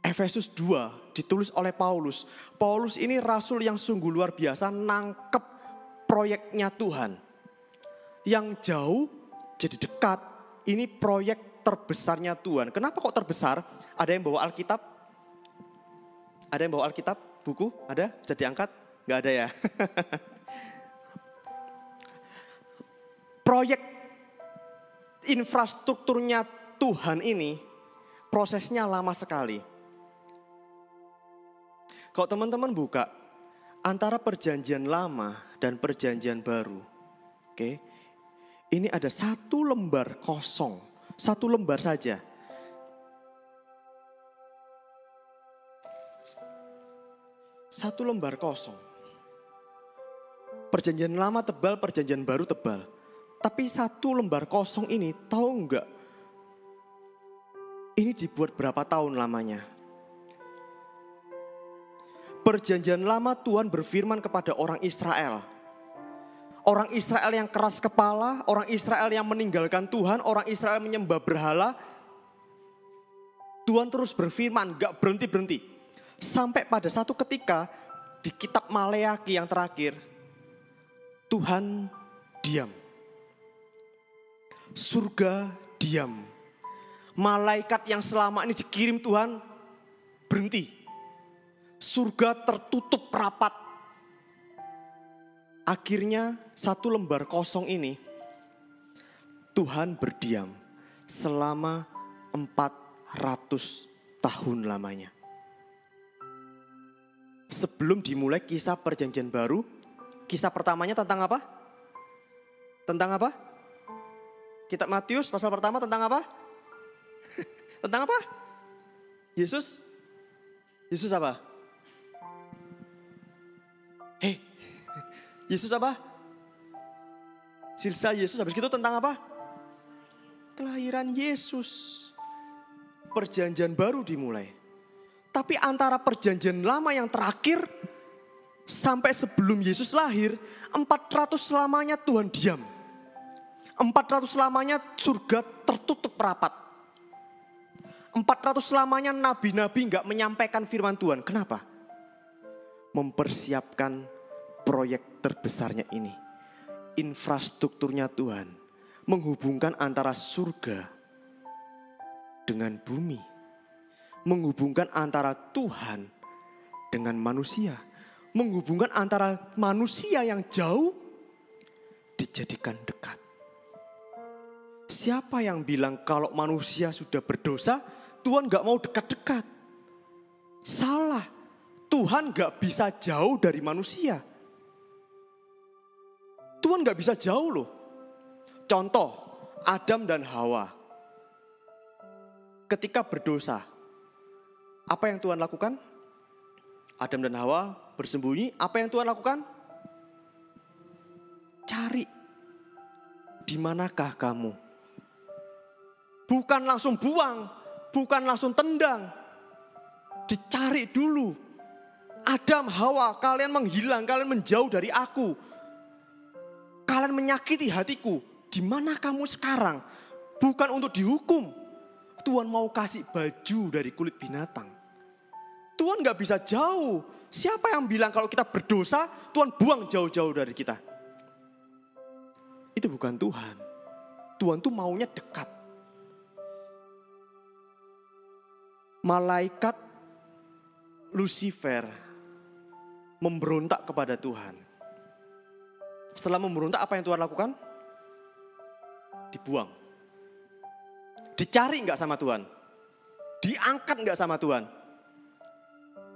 Efesus 2 ditulis oleh Paulus. Paulus ini rasul yang sungguh luar biasa nangkep proyeknya Tuhan. Yang jauh jadi dekat, ini proyek terbesarnya Tuhan. Kenapa kok terbesar? Ada yang bawa Alkitab? Ada yang bawa Alkitab? Buku? Ada? Bisa diangkat? Gak ada ya? Proyek infrastrukturnya Tuhan ini, prosesnya lama sekali. Kalau teman-teman buka, antara perjanjian lama dan perjanjian baru. Oke. Ini ada 1 lembar kosong. 1 lembar saja. Satu lembar kosong. Perjanjian lama tebal, perjanjian baru tebal. Tapi 1 lembar kosong ini, tahu enggak? Ini dibuat berapa tahun lamanya? Perjanjian lama Tuhan berfirman kepada orang Israel. Orang Israel yang keras kepala, orang Israel yang meninggalkan Tuhan, orang Israel menyembah berhala. Tuhan terus berfirman, gak berhenti-berhenti. Sampai pada satu ketika di kitab Maleaki yang terakhir, Tuhan diam. Surga diam. Malaikat yang selama ini dikirim Tuhan berhenti. Surga tertutup rapat. Akhirnya 1 lembar kosong ini Tuhan berdiam. selama 400 tahun lamanya. Sebelum dimulai kisah perjanjian baru, kisah pertamanya tentang apa? Tentang apa? Kitab Matius pasal pertama tentang apa? Tentang apa? Yesus apa? Yesus apa? Silsilah Yesus, habis itu tentang apa? Kelahiran Yesus. Perjanjian baru dimulai. Tapi antara perjanjian lama yang terakhir sampai sebelum Yesus lahir, 400 lamanya Tuhan diam. 400 lamanya surga tertutup rapat. 400 lamanya nabi-nabi enggak menyampaikan firman Tuhan. Kenapa? Mempersiapkan proyek terbesarnya ini. Infrastrukturnya Tuhan. Menghubungkan antara surga dengan bumi. Menghubungkan antara Tuhan dengan manusia. Menghubungkan antara manusia yang jauh dijadikan dekat. Siapa yang bilang kalau manusia sudah berdosa, Tuhan gak mau dekat-dekat? Salah. Tuhan gak bisa jauh dari manusia. Tuhan gak bisa jauh loh. Contoh, Adam dan Hawa. Ketika berdosa, apa yang Tuhan lakukan? Adam dan Hawa bersembunyi. Apa yang Tuhan lakukan? Cari. Di manakah kamu? Bukan langsung buang. Bukan langsung tendang. Dicari dulu. Adam, Hawa, kalian menghilang. Kalian menjauh dari aku. Kalian menyakiti hatiku. Di mana kamu sekarang? Bukan untuk dihukum. Tuhan mau kasih baju dari kulit binatang. Tuhan gak bisa jauh. Siapa yang bilang kalau kita berdosa, Tuhan buang jauh-jauh dari kita? Itu bukan Tuhan. Tuhan tuh maunya dekat. Malaikat Lucifer memberontak kepada Tuhan. Setelah memberontak, apa yang Tuhan lakukan? Dibuang. Dicari enggak sama Tuhan? Diangkat enggak sama Tuhan?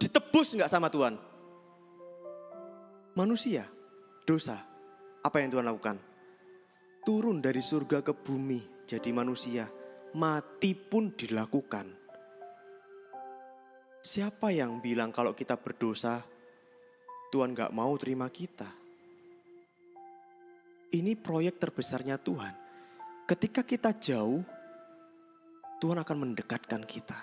Ditebus enggak sama Tuhan? Manusia, dosa. Apa yang Tuhan lakukan? Turun dari surga ke bumi jadi manusia. Mati pun dilakukan. Siapa yang bilang kalau kita berdosa, Tuhan enggak mau terima kita? Ini proyek terbesarnya Tuhan. Ketika kita jauh, Tuhan akan mendekatkan kita.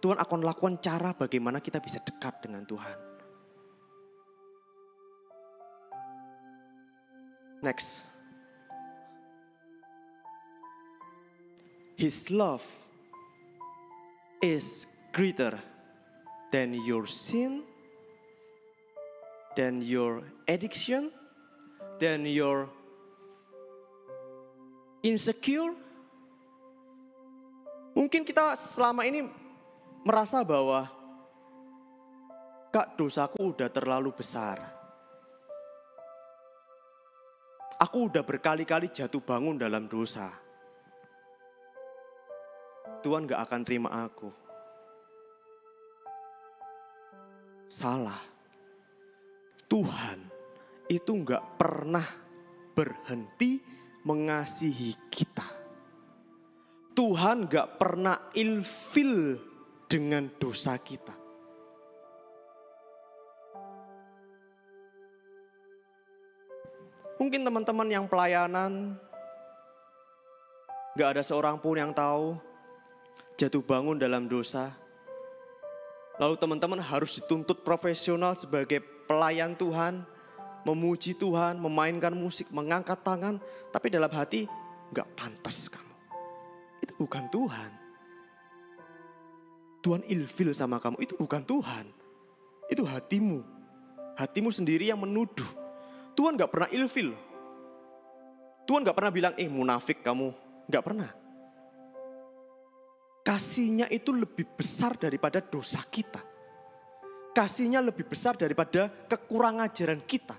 Tuhan akan lakukan cara bagaimana kita bisa dekat dengan Tuhan. Next. His love is greater than your sin, than your addiction, than your insecure. Mungkin kita selama ini merasa bahwa Kak, dosaku udah terlalu besar. Aku udah berkali-kali jatuh bangun dalam dosa. Tuhan gak akan terima aku. Salah. Tuhan itu gak pernah berhenti mengasihi kita. Tuhan gak pernah ilfil dengan dosa kita. Mungkin teman-teman yang pelayanan, gak ada seorang pun yang tahu jatuh bangun dalam dosa. Lalu teman-teman harus dituntut profesional sebagai pelayan Tuhan, memuji Tuhan, memainkan musik, mengangkat tangan, tapi dalam hati gak pantas kamu. Itu bukan Tuhan. Tuhan ilfil sama kamu, itu bukan Tuhan. Itu hatimu. Hatimu sendiri yang menuduh. Tuhan gak pernah ilfil. Tuhan gak pernah bilang, munafik kamu. Gak pernah. Kasihnya itu lebih besar daripada dosa kita. Kasihnya lebih besar daripada kekurang ajaran kita.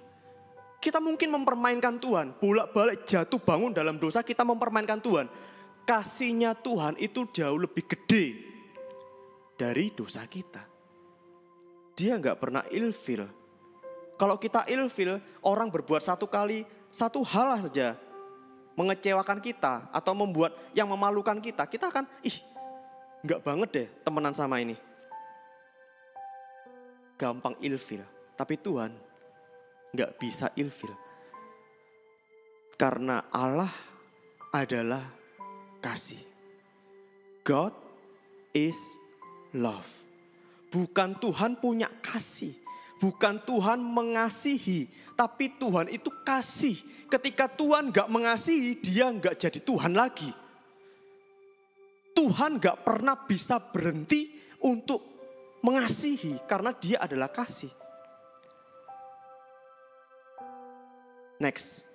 Kita mungkin mempermainkan Tuhan. Bolak-balik jatuh bangun dalam dosa, kita mempermainkan Tuhan. kasihnya Tuhan itu jauh lebih gede dari dosa kita. Dia nggak pernah ilfil. Kalau kita ilfil, orang berbuat satu kali, satu hal saja mengecewakan kita atau membuat yang memalukan kita akan nggak banget deh temenan sama ini. Gampang ilfil, tapi Tuhan nggak bisa ilfil. Karena Allah adalah kasih. God is love. Bukan Tuhan punya kasih. Bukan Tuhan mengasihi. Tapi Tuhan itu kasih. Ketika Tuhan gak mengasihi, dia gak jadi Tuhan lagi. Tuhan gak pernah bisa berhenti untuk mengasihi. Karena dia adalah kasih. Next.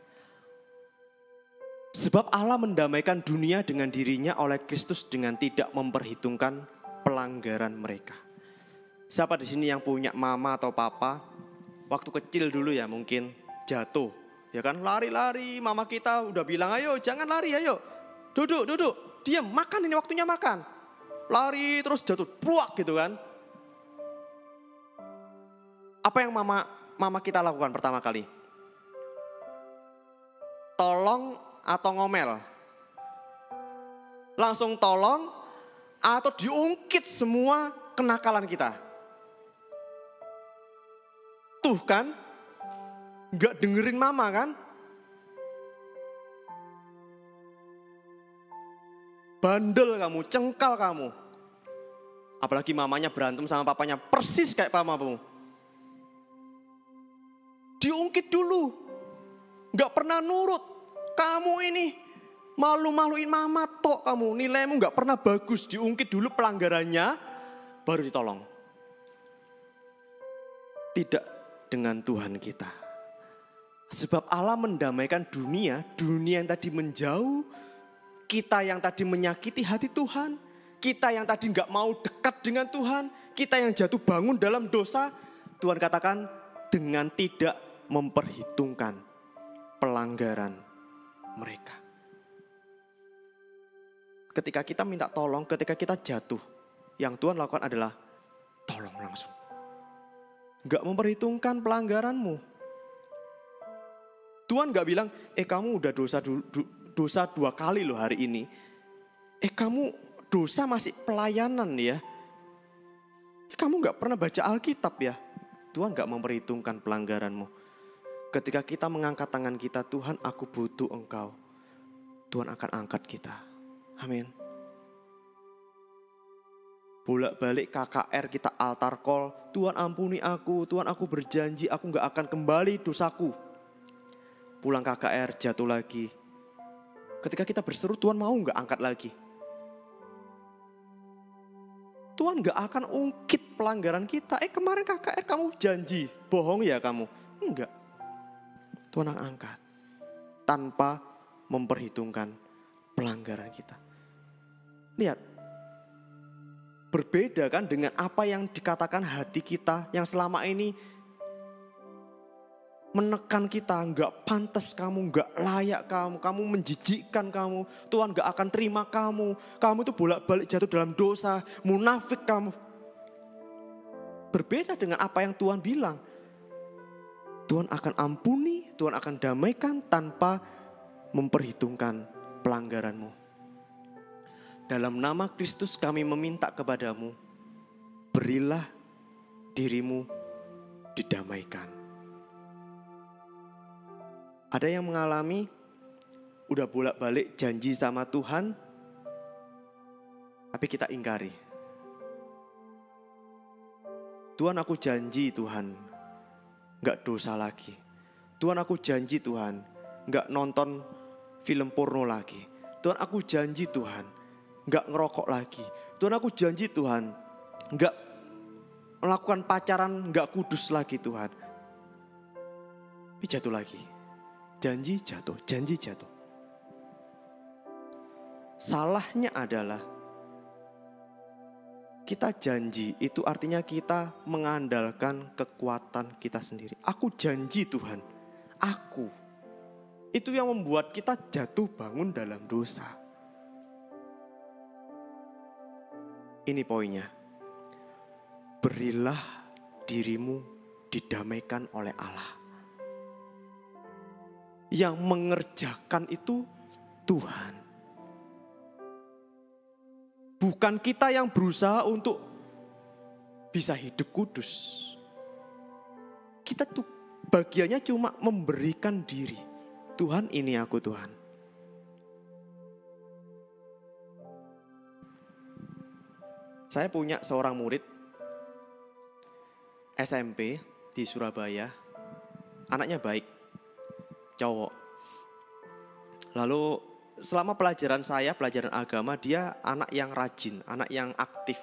Sebab Allah mendamaikan dunia dengan dirinya oleh Kristus dengan tidak memperhitungkan pelanggaran mereka. Siapa di sini yang punya mama atau papa? Waktu kecil dulu ya mungkin jatuh. Ya kan lari-lari, mama kita udah bilang ayo jangan lari ayo. Duduk, diam, makan ini waktunya makan. Lari terus jatuh, buak gitu kan. Apa yang mama kita lakukan pertama kali? Tolong atau ngomel? Langsung tolong atau diungkit semua kenakalan kita? Tuh kan, gak dengerin mama kan? Bandel kamu, cengkal kamu. Apalagi mamanya berantem sama papanya persis kayak papamu. Diungkit dulu. Gak pernah nurut. Kamu ini malu-maluin mama tok kamu. Nilaimu gak pernah bagus. Diungkit dulu pelanggarannya, baru ditolong. Tidak dengan Tuhan kita. Sebab Allah mendamaikan dunia yang tadi menjauh. Kita yang tadi menyakiti hati Tuhan. Kita yang tadi gak mau dekat dengan Tuhan. Kita yang jatuh bangun dalam dosa. Tuhan katakan dengan tidak memperhitungkan pelanggaran mereka. Ketika kita minta tolong, ketika kita jatuh, yang Tuhan lakukan adalah tolong langsung. Gak memperhitungkan pelanggaranmu. Tuhan gak bilang, kamu udah dosa 2 kali loh hari ini. Kamu dosa masih pelayanan ya. Kamu gak pernah baca Alkitab ya. Tuhan gak memperhitungkan pelanggaranmu. Ketika kita mengangkat tangan kita, Tuhan aku butuh Engkau. Tuhan akan angkat kita. Amin. Bolak-balik KKR kita altar call. Tuhan ampuni aku, Tuhan aku berjanji aku gak akan kembali dosaku. Pulang KKR jatuh lagi. Ketika kita berseru Tuhan mau gak angkat lagi? Tuhan gak akan ungkit pelanggaran kita. Kemarin KKR kamu janji, bohong ya kamu? Enggak. Tuhan akan angkat tanpa memperhitungkan pelanggaran kita. Lihat, berbeda kan dengan apa yang dikatakan hati kita yang selama ini menekan kita, gak pantas kamu, gak layak kamu menjijikkan kamu, Tuhan gak akan terima kamu itu bolak-balik jatuh dalam dosa, munafik kamu. Berbeda dengan apa yang Tuhan bilang. Tuhan akan ampuni, Tuhan akan damaikan tanpa memperhitungkan pelanggaranmu. Dalam nama Kristus kami meminta kepadamu, berilah dirimu didamaikan. Ada yang mengalami udah bolak-balik janji sama Tuhan, tapi kita ingkari. Tuhan aku janji Tuhan, gak dosa lagi. Tuhan aku janji Tuhan, gak nonton film porno lagi. Tuhan aku janji Tuhan, gak ngerokok lagi. Tuhan aku janji Tuhan, gak melakukan pacaran gak kudus lagi Tuhan. Tapi jatuh lagi. Janji jatuh, janji jatuh. Salahnya adalah kita janji itu artinya kita mengandalkan kekuatan kita sendiri. Aku janji Tuhan, aku. Itu yang membuat kita jatuh bangun dalam dosa. Ini poinnya. Berilah dirimu didamaikan oleh Allah. Yang mengerjakan itu Tuhan. Bukan kita yang berusaha untuk bisa hidup kudus. Kita tuh bagiannya cuma memberikan diri. Tuhan, ini aku Tuhan. Saya punya seorang murid SMP di Surabaya. Anaknya baik, cowok. Lalu selama pelajaran agama, dia anak yang rajin, anak yang aktif.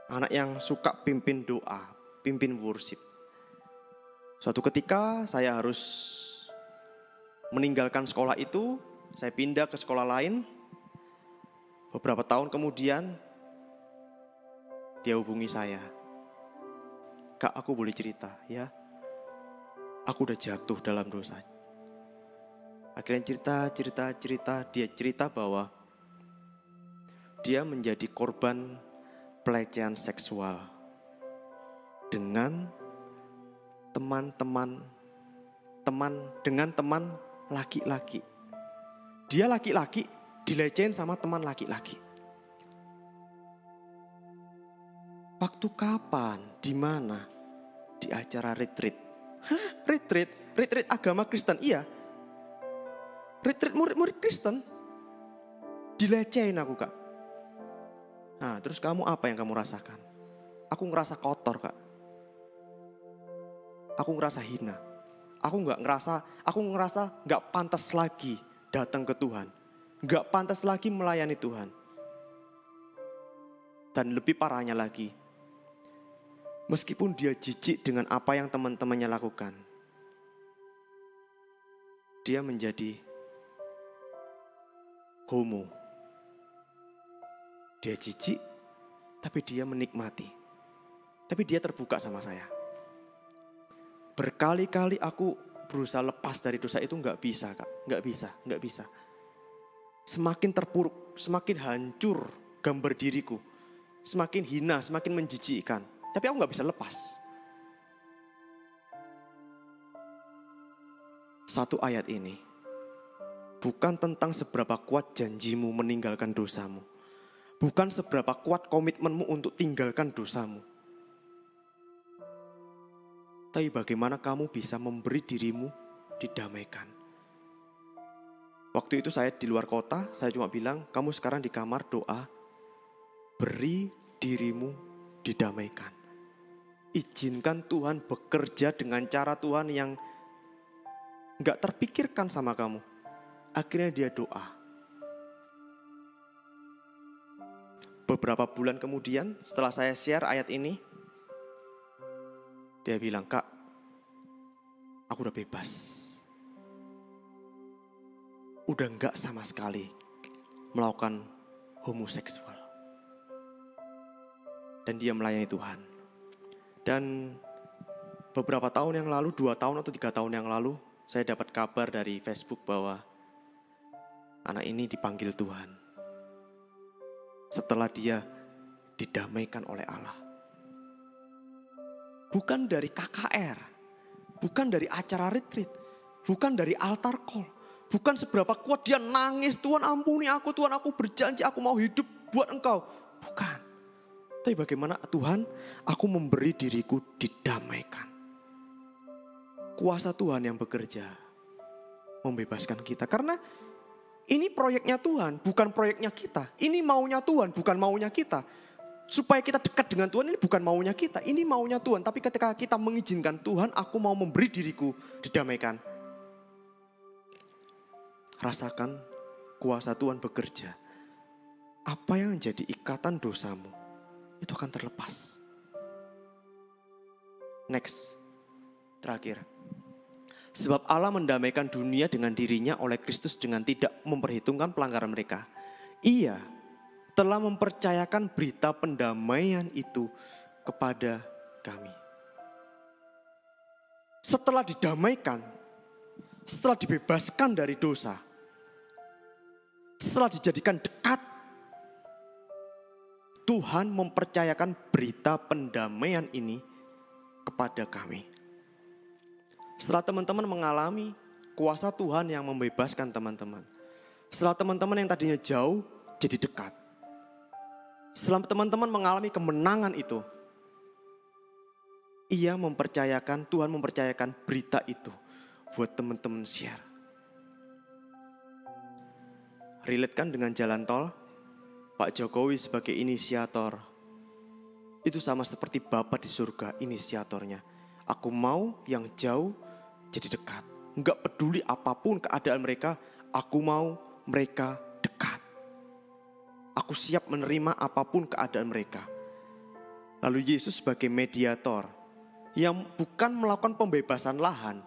Anak yang suka pimpin doa, pimpin worship. Suatu ketika saya harus meninggalkan sekolah itu, saya pindah ke sekolah lain. Beberapa tahun kemudian, dia hubungi saya. Kak, aku boleh cerita ya? Aku udah jatuh dalam dosa. Akhirnya cerita, dia cerita bahwa dia menjadi korban pelecehan seksual dengan teman laki-laki. Dia laki-laki dilecehin sama teman laki-laki. Waktu kapan? Di mana? Di acara retreat. Hah? Retreat? Retreat agama Kristen? Iya. Retreat murid-murid Kristen. Dilecehin aku, Kak. Nah, terus kamu apa yang kamu rasakan? Aku ngerasa kotor, Kak. Aku ngerasa hina. Aku ngerasa gak pantas lagi datang ke Tuhan. Gak pantas lagi melayani Tuhan. Dan lebih parahnya lagi, meskipun dia jijik dengan apa yang teman-temannya lakukan, dia menjadi homo. Dia jijik, tapi dia menikmati. Tapi dia terbuka sama saya. Berkali-kali aku berusaha lepas dari dosa itu, gak bisa, Kak. Gak bisa. Semakin terpuruk, semakin hancur gambar diriku. Semakin hina, semakin menjijikkan. Tapi aku gak bisa lepas. Satu ayat ini bukan tentang seberapa kuat janjimu meninggalkan dosamu. Bukan seberapa kuat komitmenmu untuk tinggalkan dosamu. Tapi bagaimana kamu bisa memberi dirimu didamaikan. Waktu itu saya di luar kota, saya cuma bilang, kamu sekarang di kamar doa, beri dirimu didamaikan. Izinkan Tuhan bekerja dengan cara Tuhan yang gak terpikirkan sama kamu. Akhirnya dia doa. Beberapa bulan kemudian setelah saya share ayat ini, dia bilang, Kak, aku udah bebas. Udah gak sama sekali melakukan homoseksual. Dan dia melayani Tuhan. Dan beberapa tahun yang lalu, 2 tahun atau 3 tahun yang lalu, saya dapat kabar dari Facebook bahwa anak ini dipanggil Tuhan. Setelah dia didamaikan oleh Allah. Bukan dari KKR, bukan dari acara retreat, bukan dari altar call, bukan seberapa kuat dia nangis, Tuhan ampuni aku, Tuhan aku berjanji aku mau hidup buat Engkau. Bukan. Tapi bagaimana Tuhan, aku memberi diriku didamaikan. Kuasa Tuhan yang bekerja membebaskan kita. Karena ini proyeknya Tuhan, bukan proyeknya kita. Ini maunya Tuhan, bukan maunya kita. Supaya kita dekat dengan Tuhan, ini bukan maunya kita, ini maunya Tuhan. Tapi ketika kita mengizinkan Tuhan, aku mau memberi diriku didamaikan. Rasakan kuasa Tuhan bekerja. Apa yang jadi ikatan dosamu, itu akan terlepas. Next, terakhir. Sebab Allah mendamaikan dunia dengan dirinya oleh Kristus dengan tidak memperhitungkan pelanggaran mereka. Ia telah mempercayakan berita pendamaian itu kepada kami. Setelah didamaikan, setelah dibebaskan dari dosa, setelah dijadikan dekat, Tuhan mempercayakan berita pendamaian ini kepada kami. Setelah teman-teman mengalami kuasa Tuhan yang membebaskan teman-teman. Setelah teman-teman yang tadinya jauh jadi dekat. Setelah teman-teman mengalami kemenangan itu, Tuhan mempercayakan berita itu buat teman-teman share. Relatekan dengan jalan tol, Pak Jokowi sebagai inisiator, itu sama seperti Bapa di surga inisiatornya. Aku mau yang jauh jadi dekat. Enggak peduli apapun keadaan mereka, aku mau mereka dekat. Aku siap menerima apapun keadaan mereka. Lalu Yesus sebagai mediator yang bukan melakukan pembebasan lahan,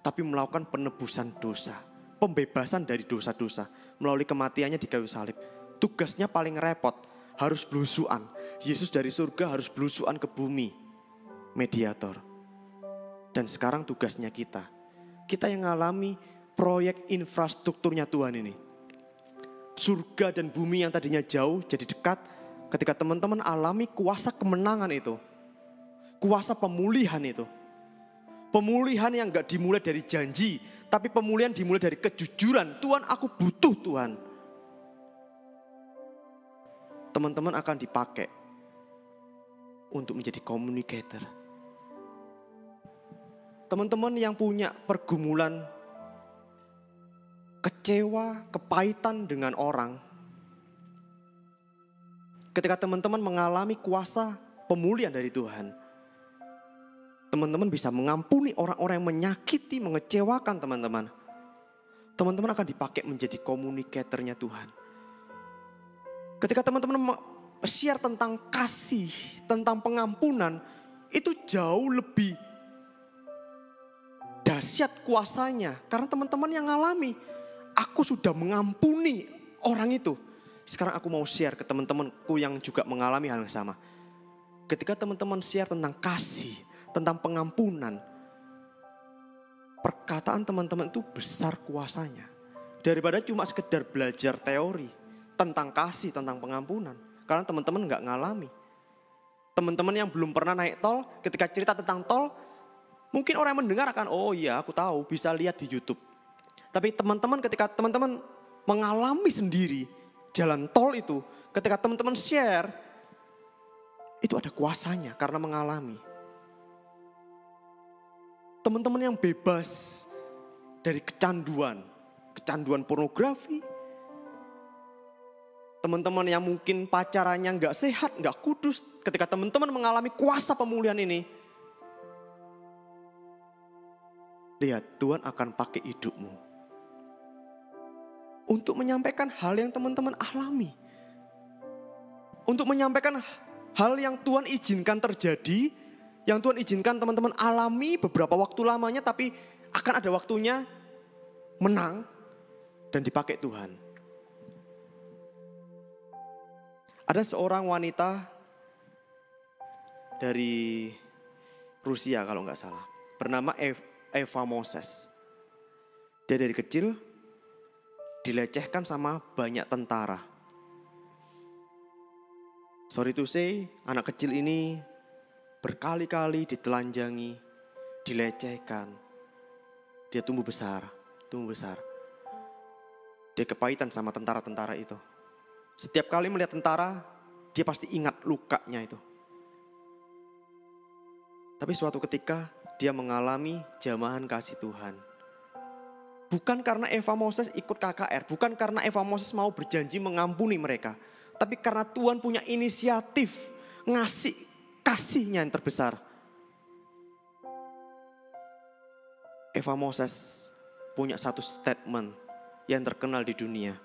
tapi melakukan penebusan dosa. Pembebasan dari dosa-dosa melalui kematiannya di kayu salib. Tugasnya paling repot, harus belusuan. Yesus dari surga harus belusuan ke bumi, mediator. Dan sekarang tugasnya kita yang mengalami proyek infrastrukturnya Tuhan ini. Surga dan bumi yang tadinya jauh jadi dekat ketika teman-teman alami kuasa kemenangan itu. Kuasa pemulihan itu. Pemulihan yang gak dimulai dari janji, tapi pemulihan dimulai dari kejujuran. Tuhan, aku butuh Tuhan. Teman-teman akan dipakai untuk menjadi communicator. Teman-teman yang punya pergumulan, kecewa, kepahitan dengan orang. Ketika teman-teman mengalami kuasa pemulihan dari Tuhan, teman-teman bisa mengampuni orang-orang yang menyakiti, mengecewakan teman-teman. Teman-teman akan dipakai menjadi komunikatornya Tuhan. Ketika teman-teman share tentang kasih, tentang pengampunan, itu jauh lebih dahsyat kuasanya. Karena teman-teman yang ngalami, aku sudah mengampuni orang itu. Sekarang aku mau share ke teman-temanku yang juga mengalami hal yang sama. Ketika teman-teman share tentang kasih, tentang pengampunan, perkataan teman-teman itu besar kuasanya. Daripada cuma sekedar belajar teori tentang kasih, tentang pengampunan. Karena teman-teman gak ngalami. Teman-teman yang belum pernah naik tol, ketika cerita tentang tol, mungkin orang yang mendengar akan, oh iya aku tahu, bisa lihat di YouTube. Tapi teman-teman ketika teman-teman mengalami sendiri jalan tol itu, ketika teman-teman share, itu ada kuasanya karena mengalami. Teman-teman yang bebas dari kecanduan pornografi, teman-teman yang mungkin pacarannya gak sehat, gak kudus, ketika teman-teman mengalami kuasa pemulihan ini, lihat Tuhan akan pakai hidupmu untuk menyampaikan hal yang teman-teman alami. Untuk menyampaikan hal yang Tuhan izinkan terjadi, yang Tuhan izinkan teman-teman alami beberapa waktu lamanya, tapi akan ada waktunya menang dan dipakai Tuhan. Ada seorang wanita dari Rusia kalau nggak salah, bernama Eva Moses. Dia dari kecil dilecehkan sama banyak tentara. Sorry to say, anak kecil ini berkali-kali ditelanjangi, dilecehkan. Dia tumbuh besar. Dia kepahitan sama tentara-tentara itu. Setiap kali melihat tentara, dia pasti ingat lukanya itu. Tapi suatu ketika dia mengalami jamahan kasih Tuhan. Bukan karena Eva Moses ikut KKR, bukan karena Eva Moses mau berjanji mengampuni mereka. Tapi karena Tuhan punya inisiatif ngasih kasihnya yang terbesar. Eva Moses punya satu statement yang terkenal di dunia.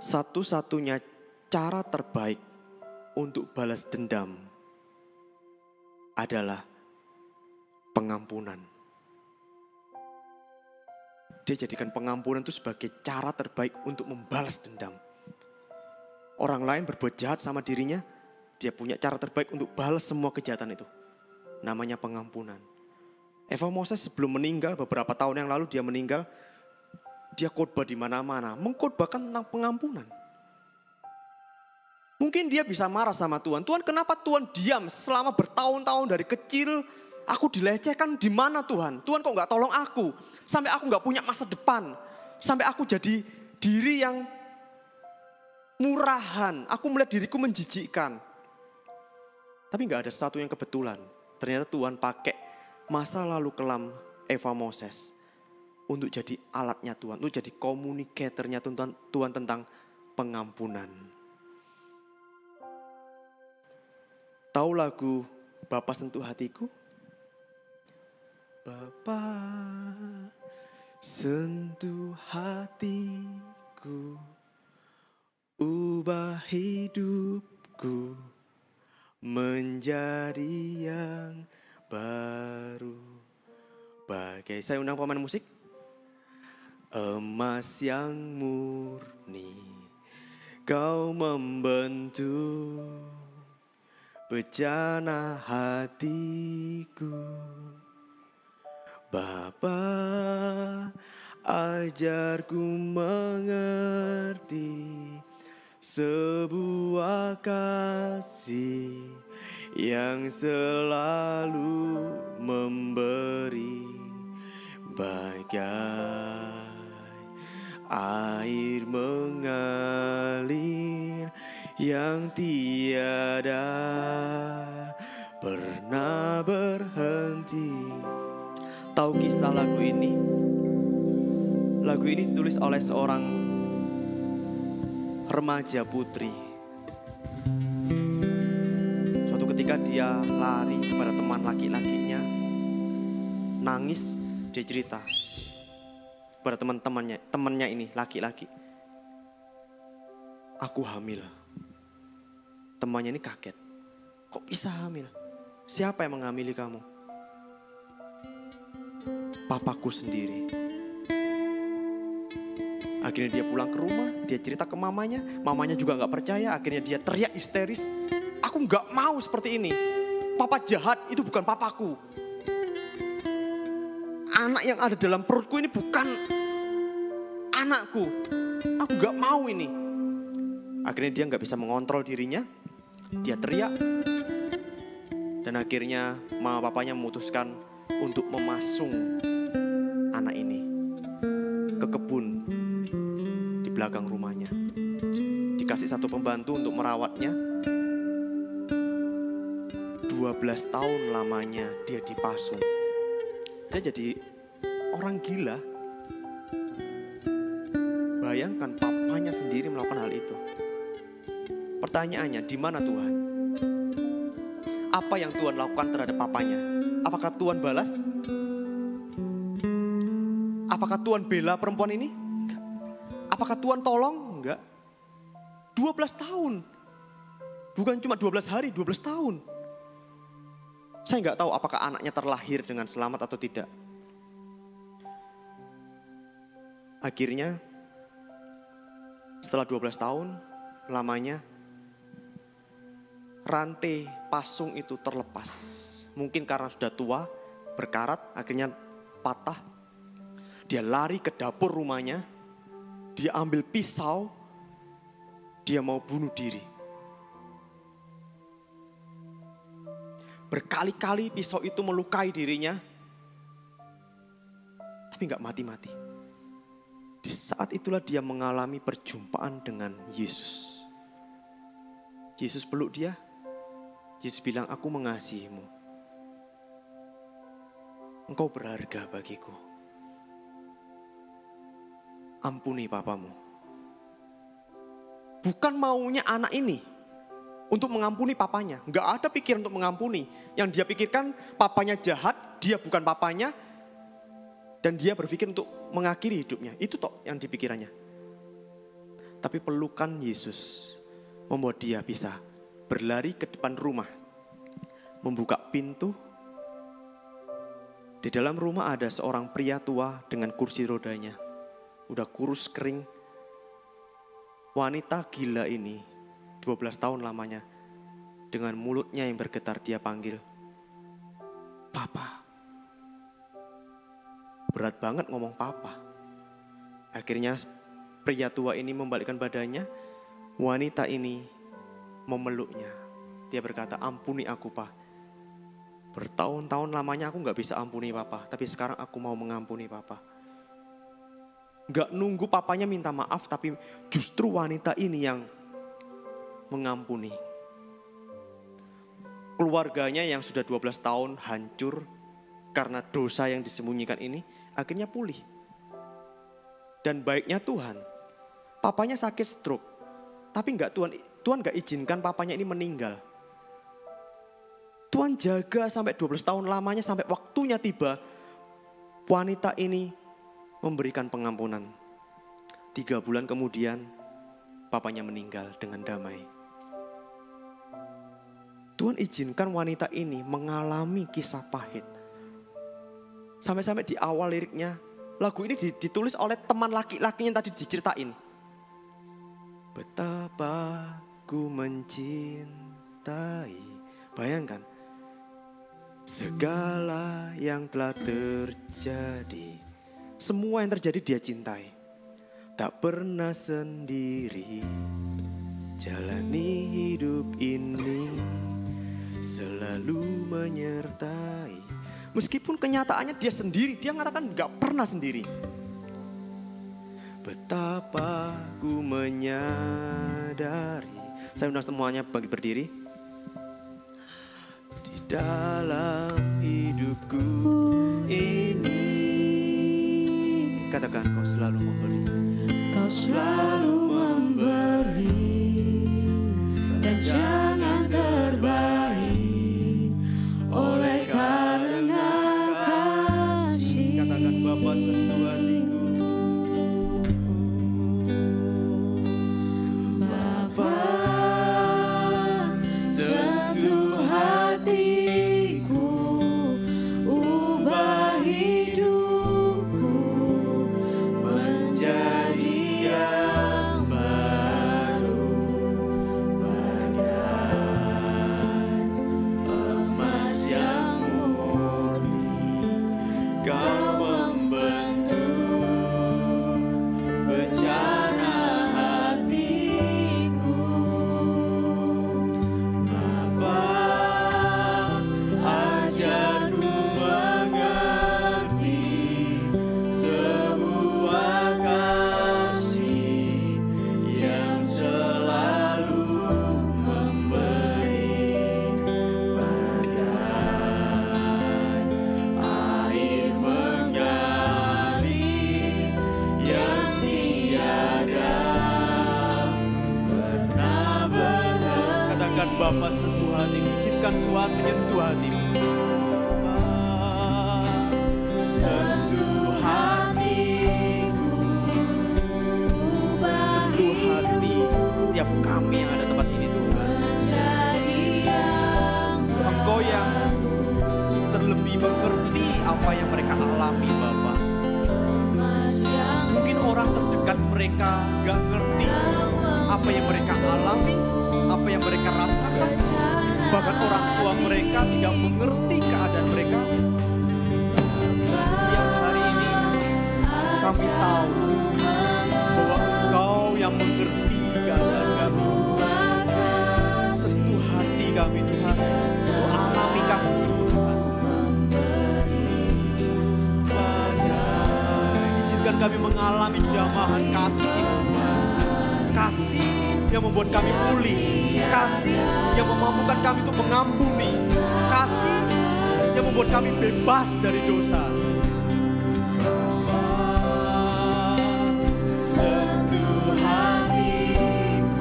Satu-satunya cara terbaik untuk balas dendam adalah pengampunan. Dia jadikan pengampunan itu sebagai cara terbaik untuk membalas dendam. Orang lain berbuat jahat sama dirinya, dia punya cara terbaik untuk balas semua kejahatan itu. Namanya pengampunan. Eva Moses sebelum meninggal, beberapa tahun yang lalu dia meninggal, dia khotbah di mana-mana, mengkhotbahkan tentang pengampunan. Mungkin dia bisa marah sama Tuhan. Tuhan, kenapa Tuhan diam selama bertahun-tahun dari kecil? Aku dilecehkan di mana Tuhan? Tuhan kok gak tolong aku? Sampai aku gak punya masa depan. Sampai aku jadi diri yang murahan. Aku melihat diriku menjijikkan. Tapi gak ada satu yang kebetulan. Ternyata Tuhan pakai masa lalu kelam Eva Moses untuk jadi alatnya Tuhan. Untuk jadi komunikatornya Tuhan tentang pengampunan. Tahu lagu Bapa Sentuh Hatiku? Bapa sentuh hatiku, ubah hidupku menjadi yang baru. Bagai saya undang pemain musik. Emas yang murni kau membentuk bejana hatiku. Bapa, ajarku mengerti sebuah kasih yang selalu memberi, bagai air mengalir yang tiada pernah berhenti. Tahu kisah lagu ini? Lagu ini ditulis oleh seorang remaja putri. Suatu ketika dia lari kepada teman laki-lakinya, nangis, dia cerita kepada temannya ini laki-laki. Aku hamil. Temannya ini kaget. Kok bisa hamil? Siapa yang menghamili kamu? Papaku sendiri. Akhirnya dia pulang ke rumah, dia cerita ke mamanya. Mamanya juga gak percaya, akhirnya dia teriak histeris. Aku gak mau seperti ini. Papa jahat, itu bukan papaku. Anak yang ada dalam perutku ini bukan anakku. Aku gak mau ini. Akhirnya dia gak bisa mengontrol dirinya. Dia teriak. Dan akhirnya mama papanya memutuskan untuk memasung anak ini ke kebun di belakang rumahnya. Dikasih satu pembantu untuk merawatnya. 12 tahun lamanya dia dipasung. Dia jadi orang gila. Bayangkan papanya sendiri melakukan hal itu. Pertanyaannya, di mana Tuhan? Apa yang Tuhan lakukan terhadap papanya? Apakah Tuhan balas? Apakah Tuhan bela perempuan ini? Enggak. Apakah Tuhan tolong? Enggak. 12 tahun. Bukan cuma 12 hari, 12 tahun. Saya enggak tahu apakah anaknya terlahir dengan selamat atau tidak. Akhirnya, setelah 12 tahun lamanya, rantai pasung itu terlepas. Mungkin karena sudah tua, berkarat, akhirnya patah. Dia lari ke dapur rumahnya. Dia ambil pisau. Dia mau bunuh diri. Berkali-kali pisau itu melukai dirinya. Tapi gak mati-mati. Di saat itulah dia mengalami perjumpaan dengan Yesus. Yesus peluk dia. Yesus bilang, aku mengasihimu. Engkau berharga bagiku. Ampuni papamu. Bukan maunya anak ini untuk mengampuni papanya. Enggak ada pikiran untuk mengampuni. Yang dia pikirkan papanya jahat, dia bukan papanya. Dan dia berpikir untuk mengakhiri hidupnya. Itu toh yang dipikirannya. Tapi pelukan Yesus membuat dia bisa berlari ke depan rumah. Membuka pintu. Di dalam rumah ada seorang pria tua dengan kursi rodanya. Udah kurus kering. Wanita gila ini 12 tahun lamanya. Dengan mulutnya yang bergetar dia panggil, Papa. Berat banget ngomong papa. Akhirnya pria tua ini membalikkan badannya. Wanita ini memeluknya. Dia berkata, ampuni aku Pak. Bertahun-tahun lamanya aku gak bisa ampuni Papa, tapi sekarang aku mau mengampuni Papa. Gak nunggu papanya minta maaf, tapi justru wanita ini yang mengampuni. Keluarganya yang sudah 12 tahun hancur karena dosa yang disembunyikan ini, akhirnya pulih. Dan baiknya Tuhan, papanya sakit stroke, tapi Tuhan gak izinkan papanya ini meninggal. Tuhan jaga sampai 12 tahun lamanya, sampai waktunya tiba, wanita ini memberikan pengampunan. 3 bulan kemudian, papanya meninggal dengan damai. Tuhan izinkan wanita ini mengalami kisah pahit. Sampai-sampai di awal liriknya, lagu ini ditulis oleh teman laki-lakinya yang tadi diceritain. Betapa ku mencintai. Bayangkan, segala yang telah terjadi, semua yang terjadi dia cintai. Tak pernah sendiri jalani hidup ini, selalu menyertai. Meskipun kenyataannya dia sendiri, dia mengatakan gak pernah sendiri. Betapa ku menyadari. Saya undang semuanya bagi berdiri. Di dalam hidupku ini, katakan kau selalu memberi. Kau selalu memberi dan jangan terbalik oleh karena kasih. Katakan Bapa sentuh hatiku. Bapa sentuh hatiku, ubah hidupku menjadi yang baru, bagai emas yang murni. Kau membentuk bencana hatiku. Bapa, ajarku mengerti sebuah kasih yang selalu memberi, bagai air mengalir yang tiada pernah berhenti. Katakan Bapa sentuh hatiku, izinkan Tuhan menyentuh hatimu. Bapa, sentuh hatiku, sentuh hati setiap kami yang ada tempat ini Tuhan. Engkau yang terlebih mengerti apa yang mereka alami Bapa. Mungkin orang terdekat mereka gak ngerti apa yang mereka alami, apa yang mereka rasakan. Bahkan orang tua mereka tidak mengerti keadaan mereka. Siang hari ini kami tahu bahwa Engkau yang mengerti keadaan kami. Sentuh hati kami Tuhan, sentuh alami kasih-Mu Tuhan. Izinkan kami mengalami jamahan kasih-Mu Tuhan. Kasih yang membuat kami pulih, kasih yang memampukan kami untuk mengampuni, kasih yang membuat kami bebas dari dosa. Sentuh hatiku,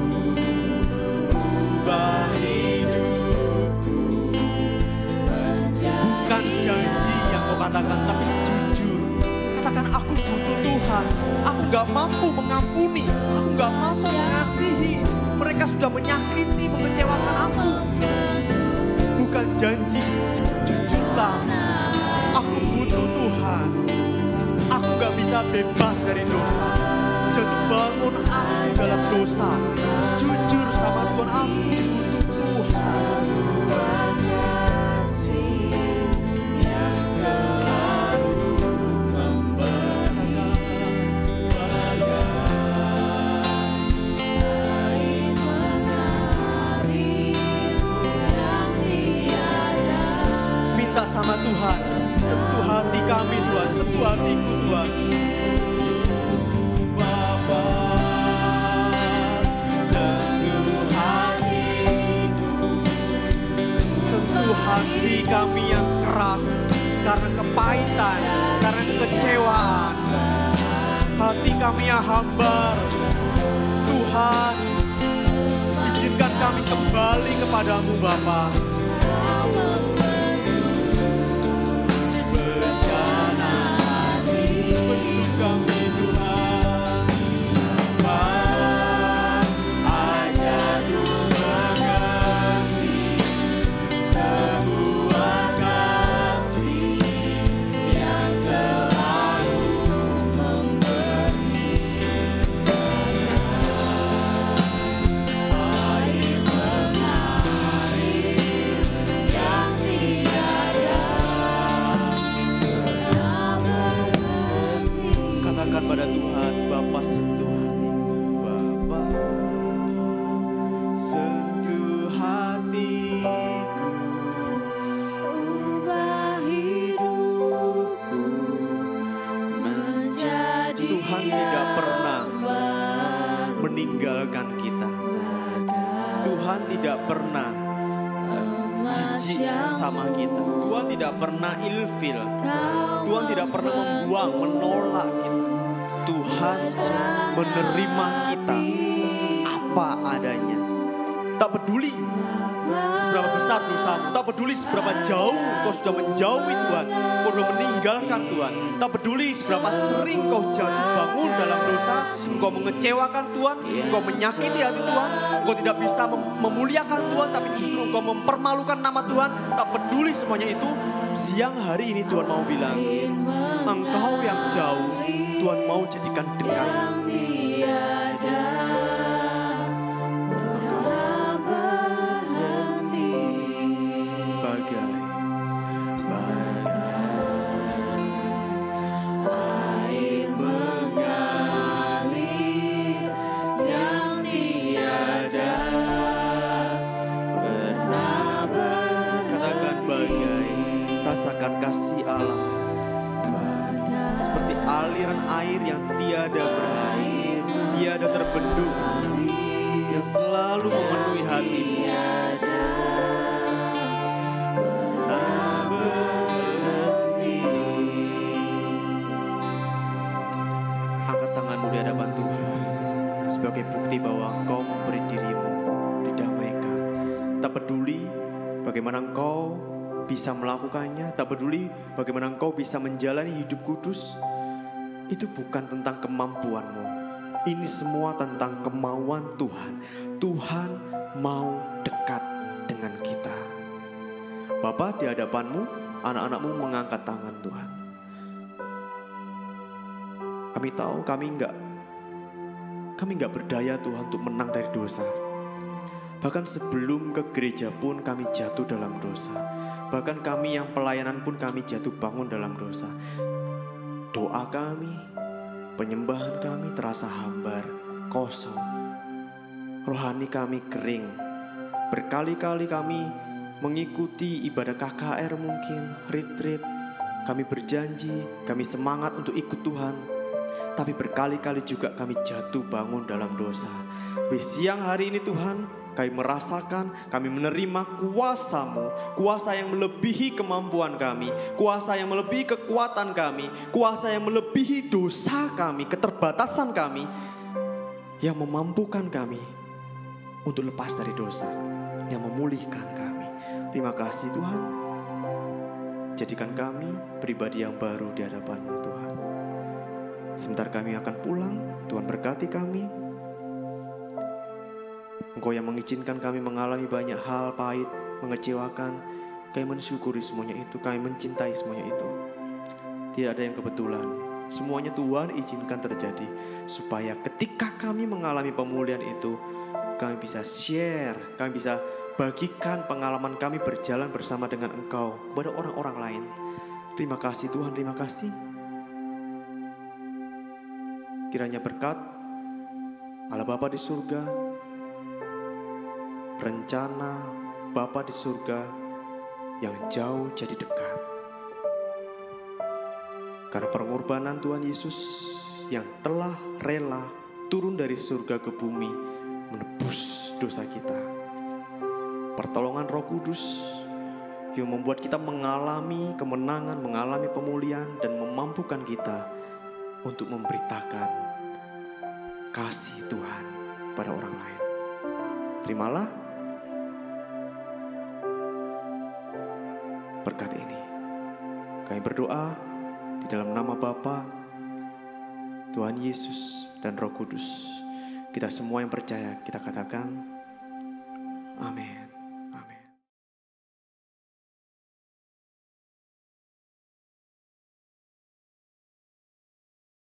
ubah hidupku. Bukan janji yang kau katakan, tapi jujur. Katakan, aku butuh Tuhan, aku gak mampu mengampuni, aku gak mampu mengasihi. Mereka sudah menyakiti, mengecewakan aku. Bukan janji, jujurlah. Aku butuh Tuhan. Aku gak bisa bebas dari dosa. Jatuh bangun aku dalam dosa. Jujur sama Tuhan, aku butuh Tuhan. Yang selalu memberi. minta sama Tuhan, sentuh hati kami Tuhan, sentuh hatiku Tuhan. Bapa, sentuh hatiku, sentuh hati kami yang keras karena kepahitan, karena kekecewaan. Hati kami yang hambar, Tuhan, izinkan kami kembali kepadamu Bapa. Bencana hati bentuk kami Tuhan, ajar mengerti sebuah kasih yang selalu memberi air mengalir yang tiada pernah berhenti. Katakan pada Tuhan, Bapa sentuh hatiku, Bapa sentuh hatiku, Ubah hidupku menjadi Tuhan tidak pernah meninggalkan kita. Tuhan tidak pernah jijik sama kita. Tuhan tidak pernah ilfil. Tuhan tidak pernah membuang, menolak kita. Tuhan menerima kita apa adanya. Tak peduli seberapa besar dosamu, tak peduli seberapa jauh kau sudah menjauhi Tuhan, kau sudah meninggalkan Tuhan. Tak peduli seberapa sering kau jatuh bangun dalam dosa, engkau mengecewakan Tuhan, engkau menyakiti hati Tuhan, engkau tidak bisa memuliakan Tuhan, tapi justru engkau mempermalukan nama Tuhan. Tak peduli semuanya itu, siang hari ini Tuhan mau bilang, engkau yang jauh, Tuhan mau jadikan dekat. Kasih Allah seperti aliran air yang tiada berhenti, tiada terbendung, yang selalu memenuhi hatimu. Angkat tanganmu di hadapan Tuhan sebagai bukti bahwa engkau memberi dirimu didamaikan. Tak peduli bagaimana engkau bisa melakukannya, tak peduli bagaimana engkau bisa menjalani hidup kudus. Itu bukan tentang kemampuanmu. Ini semua tentang kemauan Tuhan. Tuhan mau dekat dengan kita. Bapa, di hadapanmu, anak-anakmu mengangkat tangan Tuhan. Kami tahu kami enggak berdaya Tuhan untuk menang dari dosa. Bahkan sebelum ke gereja pun kami jatuh dalam dosa. Bahkan kami yang pelayanan pun kami jatuh bangun dalam dosa. Doa kami, penyembahan kami terasa hambar, kosong. Rohani kami kering. Berkali-kali kami mengikuti ibadah KKR mungkin, retreat. Kami berjanji, kami semangat untuk ikut Tuhan. Tapi berkali-kali juga kami jatuh bangun dalam dosa. Di siang hari ini Tuhan, kami merasakan, kami menerima kuasa-Mu, kuasa yang melebihi kemampuan kami, kuasa yang melebihi kekuatan kami, kuasa yang melebihi dosa kami, keterbatasan kami, yang memampukan kami untuk lepas dari dosa, yang memulihkan kami. Terima kasih Tuhan. Jadikan kami pribadi yang baru di hadapan-Mu Tuhan. Sebentar kami akan pulang, Tuhan berkati kami. Engkau yang mengizinkan kami mengalami banyak hal pahit, mengecewakan. Kami mensyukuri semuanya itu, kami mencintai semuanya itu. Tidak ada yang kebetulan. Semuanya Tuhan izinkan terjadi. Supaya ketika kami mengalami pemulihan itu, kami bisa share, kami bisa bagikan pengalaman kami berjalan bersama dengan Engkau kepada orang-orang lain. Terima kasih Tuhan, terima kasih. Kiranya berkat Allah Bapa di surga, rencana Bapa di surga yang jauh jadi dekat. Karena pengorbanan Tuhan Yesus yang telah rela turun dari surga ke bumi menebus dosa kita. Pertolongan Roh Kudus yang membuat kita mengalami kemenangan, mengalami pemulihan, dan memampukan kita untuk memberitakan kasih Tuhan pada orang lain. Terimalah berkat ini. Kami berdoa di dalam nama Bapa, Tuhan Yesus, dan Roh Kudus. Kita semua yang percaya, kita katakan amin.